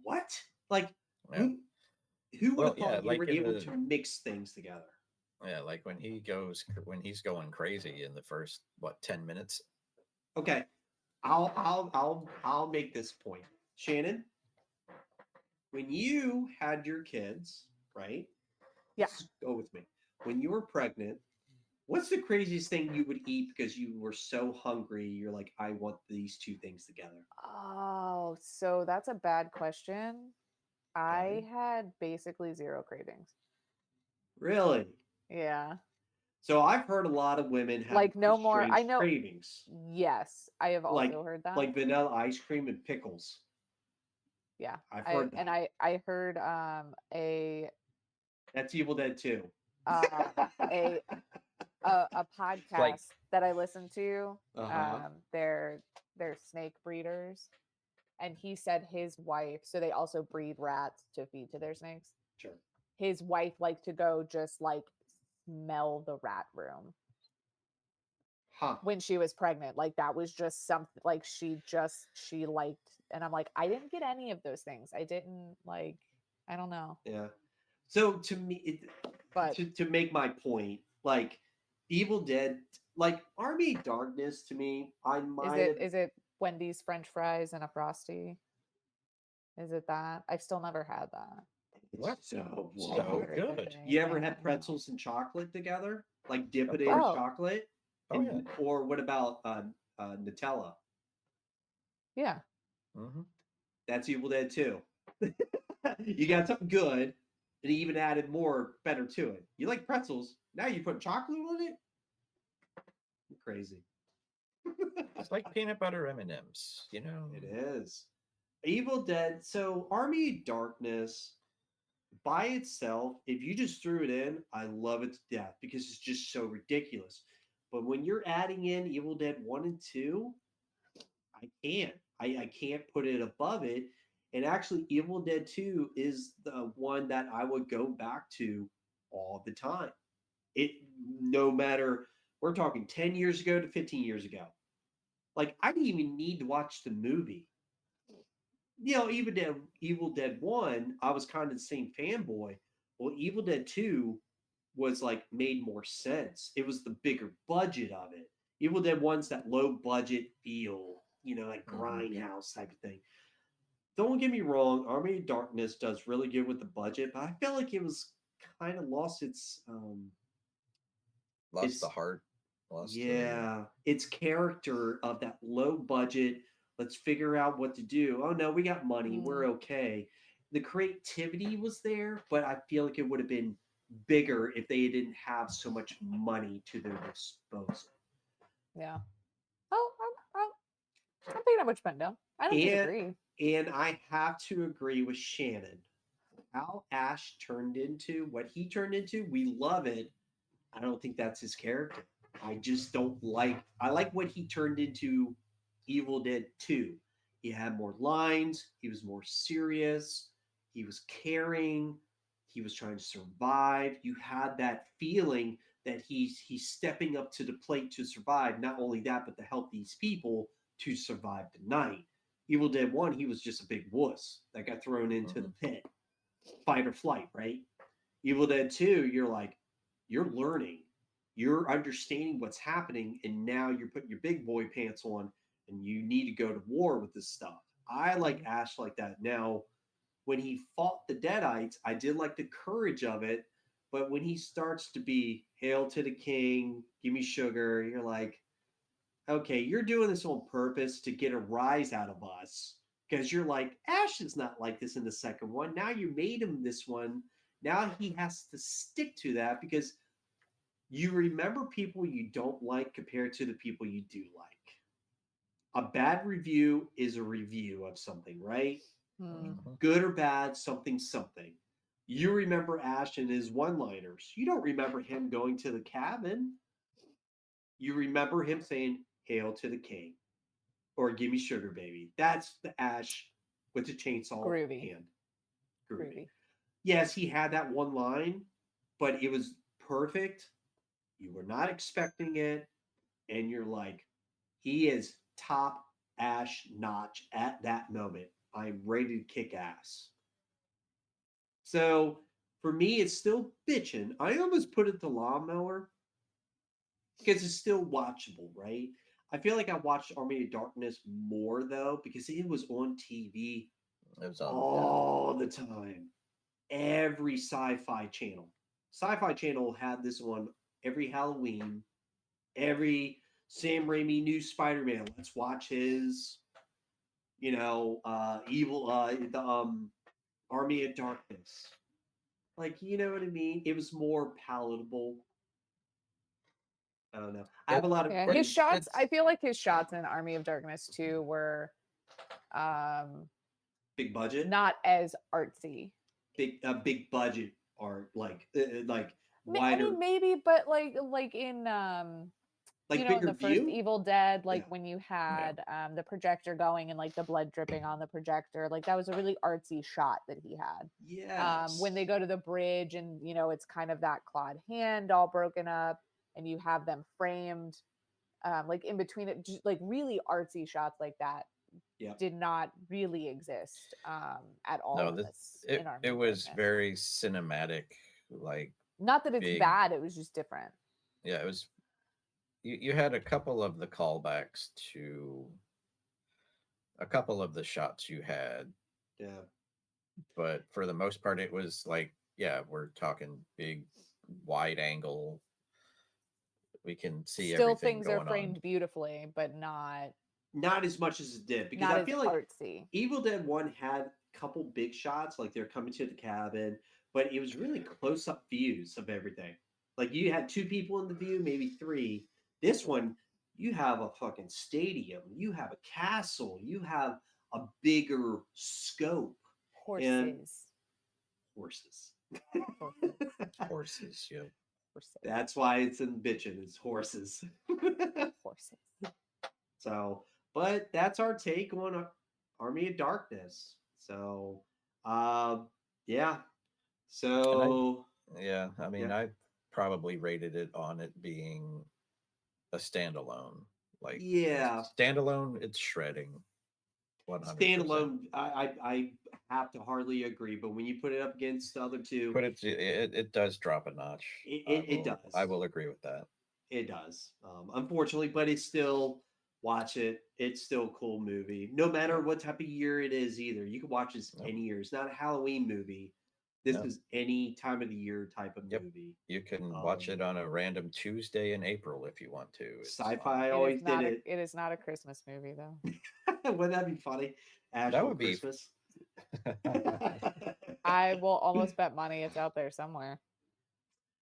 What? Like Yeah. who would have Well, yeah, thought you like were in able the to mix things together? yeah, like when he's going crazy in the first 10 minutes. Okay, I'll make this point. Shannon, when you had your kids, right? Yeah. Just go with me. When you were pregnant, what's the craziest thing you would eat because you were so hungry? You're like, I want these two things together. Oh, so that's a bad question. I Okay. had basically zero cravings. Really? Yeah. So I've heard a lot of women have Like no more. I strange know. cravings, Yes, I have like also heard that. like vanilla ice cream and pickles. Yeah. I've heard that. I heard a That's Evil Dead too. uh a a Like podcast that I listened to. Uh-huh. They're snake breeders, and he said his wife. So they also breed rats to feed to their snakes. Sure. His wife liked to go just like smell the rat room Huh. when she was pregnant. Like that was just something like she liked. And I'm like, I didn't get any of those things. I didn't like. I don't know, Yeah. So to me, but to make my point, like Evil Dead, like Army of Darkness, to me, I might have. is it Wendy's French fries and a frosty? Is it that? I've still never had that. what? So So good. good. You ever I had know. pretzels and chocolate together? Like dip Of it in course. Oh, chocolate? Oh yeah. Or what about Nutella? yeah. Mm-hmm. That's Evil Dead too. You got something good, and he even added more better to it. You like pretzels? Now you put chocolate on it? You're crazy. It's like peanut butter M&Ms, you know. It is. Evil Dead. So Army of Darkness by itself, if you just threw it in, I love it to death because it's just so ridiculous. But when you're adding in Evil Dead 1 and 2, I can't. I can't put it above it. And actually, Evil Dead 2 is the one that I would go back to all the time. It no matter we're talking 10 years ago to 15 years ago. Like I didn't even need to watch the movie. Evil Dead 1, I was kind of the same fanboy. Well, Evil Dead 2 was like made more sense. It was the bigger budget of it. Evil Dead 1's that low budget feel, like grindhouse type of thing. Don't get me wrong, Army of Darkness does really good with the budget, but I felt like it was kind of lost Lost the its heart. Lost its character of that low budget. Let's figure out what to do. Oh no, we got money. We're okay. The creativity was there, but I feel like it would have been bigger if they didn't have so much money to their disposal. Yeah. Oh, I'm picking up what you're putting down. I don't And disagree. and I have to agree with Shannon. How Ash turned into what he turned into, we love it. I don't think that's his character. I just don't like. I like what he turned into Evil Dead 2. He had more lines, he was more serious, he was caring, he was trying to survive. You had that feeling that he's stepping up to the plate to survive. Not only that, but to help these people to survive the night. Evil Dead 1, he was just a big wuss that got thrown into the pit. Fight or flight, right? Evil Dead 2, you're like, you're learning, you're understanding what's happening, and now you're putting your big boy pants on and you need to go to war with this stuff. I like Ash like that. Now, when he fought the Deadites, I did like the courage of it, but when he starts to be Hail to the King, give me sugar, you're like, okay, you're doing this on purpose to get a rise out of us. Because you're like, Ash is not like this in the second one. Now you made him this one. Now he has to stick to that because you remember people you don't like compared to the people you do like. A bad review is a review of something, right? Good or bad, something, something. You remember Ash and his one-liners. You don't remember him going to the cabin. You remember him saying, Hail to the King, or Give me sugar, baby. That's the Ash with the chainsaw hand. Groovy. Yes, he had that one line, but it was perfect. You were not expecting it, and you're like, he is top Ash notch at that moment. I'm ready to kick ass. So for me, it's still bitching. I almost put it to Lawnmower because it's still watchable, right? I feel like I watched Army of Darkness more though because it was on TV all the time. Every sci-fi channel. Sci-fi channel had this on every Halloween, every Sam Raimi new Spider-Man. Let's watch his, the Army of Darkness. Like, you know what I mean? It was more palatable. I don't know. I have a lot of his shots. I feel like his shots in Army of Darkness 2 were big budget, not as artsy. Big budget art, like wider. I mean, maybe, but like in in the first Evil Dead, like when you had the projector going and like the blood dripping on the projector, like that was a really artsy shot that he had. Yes. When they go to the bridge and it's kind of that clawed hand all broken up, and you have them framed, like in between it, just like really artsy shots like that. Did not really exist at all. No, it was very cinematic. Like, not that it's bad, it was just different. Yeah, it was. You had a couple of the callbacks to a couple of the shots you had. Yeah. But for the most part, it was like, we're talking big, wide angle. We can see still everything things going are framed on. beautifully, but not as much as it did, because I feel like artsy. Evil Dead 1 had a couple big shots, like they're coming to the cabin, but it was really close-up views of everything. Like you had 2 people in the view, maybe 3. This one, you have a fucking stadium, you have a castle, you have a bigger scope. Horses. Horses, yeah. That's why it's in bitchin', it's horses. Horses. So, but that's our take on Army of Darkness. So, yeah. So, I mean, I probably rated it on it being a standalone. Like, standalone, it's shredding. 100%. Standalone, I have to hardly agree, but when you put it up against the other two, but it does drop a notch. It does. I will agree with that. It does, unfortunately, but it's still watch it. It's still a cool movie, no matter what type of year it is. Either you can watch this any year. It's not a Halloween movie. This is any time of the year type of movie. You can watch it on a random Tuesday in April if you want to. Sci-fi always did it. It is not a Christmas movie, though. Wouldn't that be funny? That would be Christmas. I will almost bet money it's out there somewhere.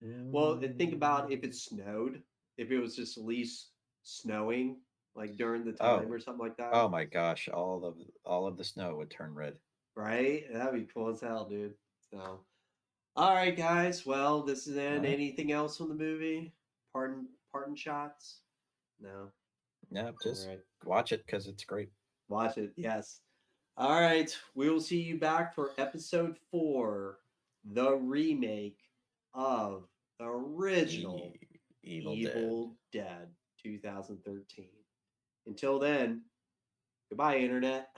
Well, think about if it snowed. If it was just at least snowing, like during the time or something like that. Oh my gosh! All of the snow would turn red. Right? That'd be cool as hell, dude. So, all right, guys. Well, this is it. Anything else on the movie? Parting shots? No. Yeah, just right. watch it because it's great. Watch it. Yes. All right. We will see you back for episode 4, the remake of the original Evil Dead. Dead 2013. Until then, goodbye, Internet.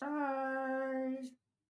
Bye.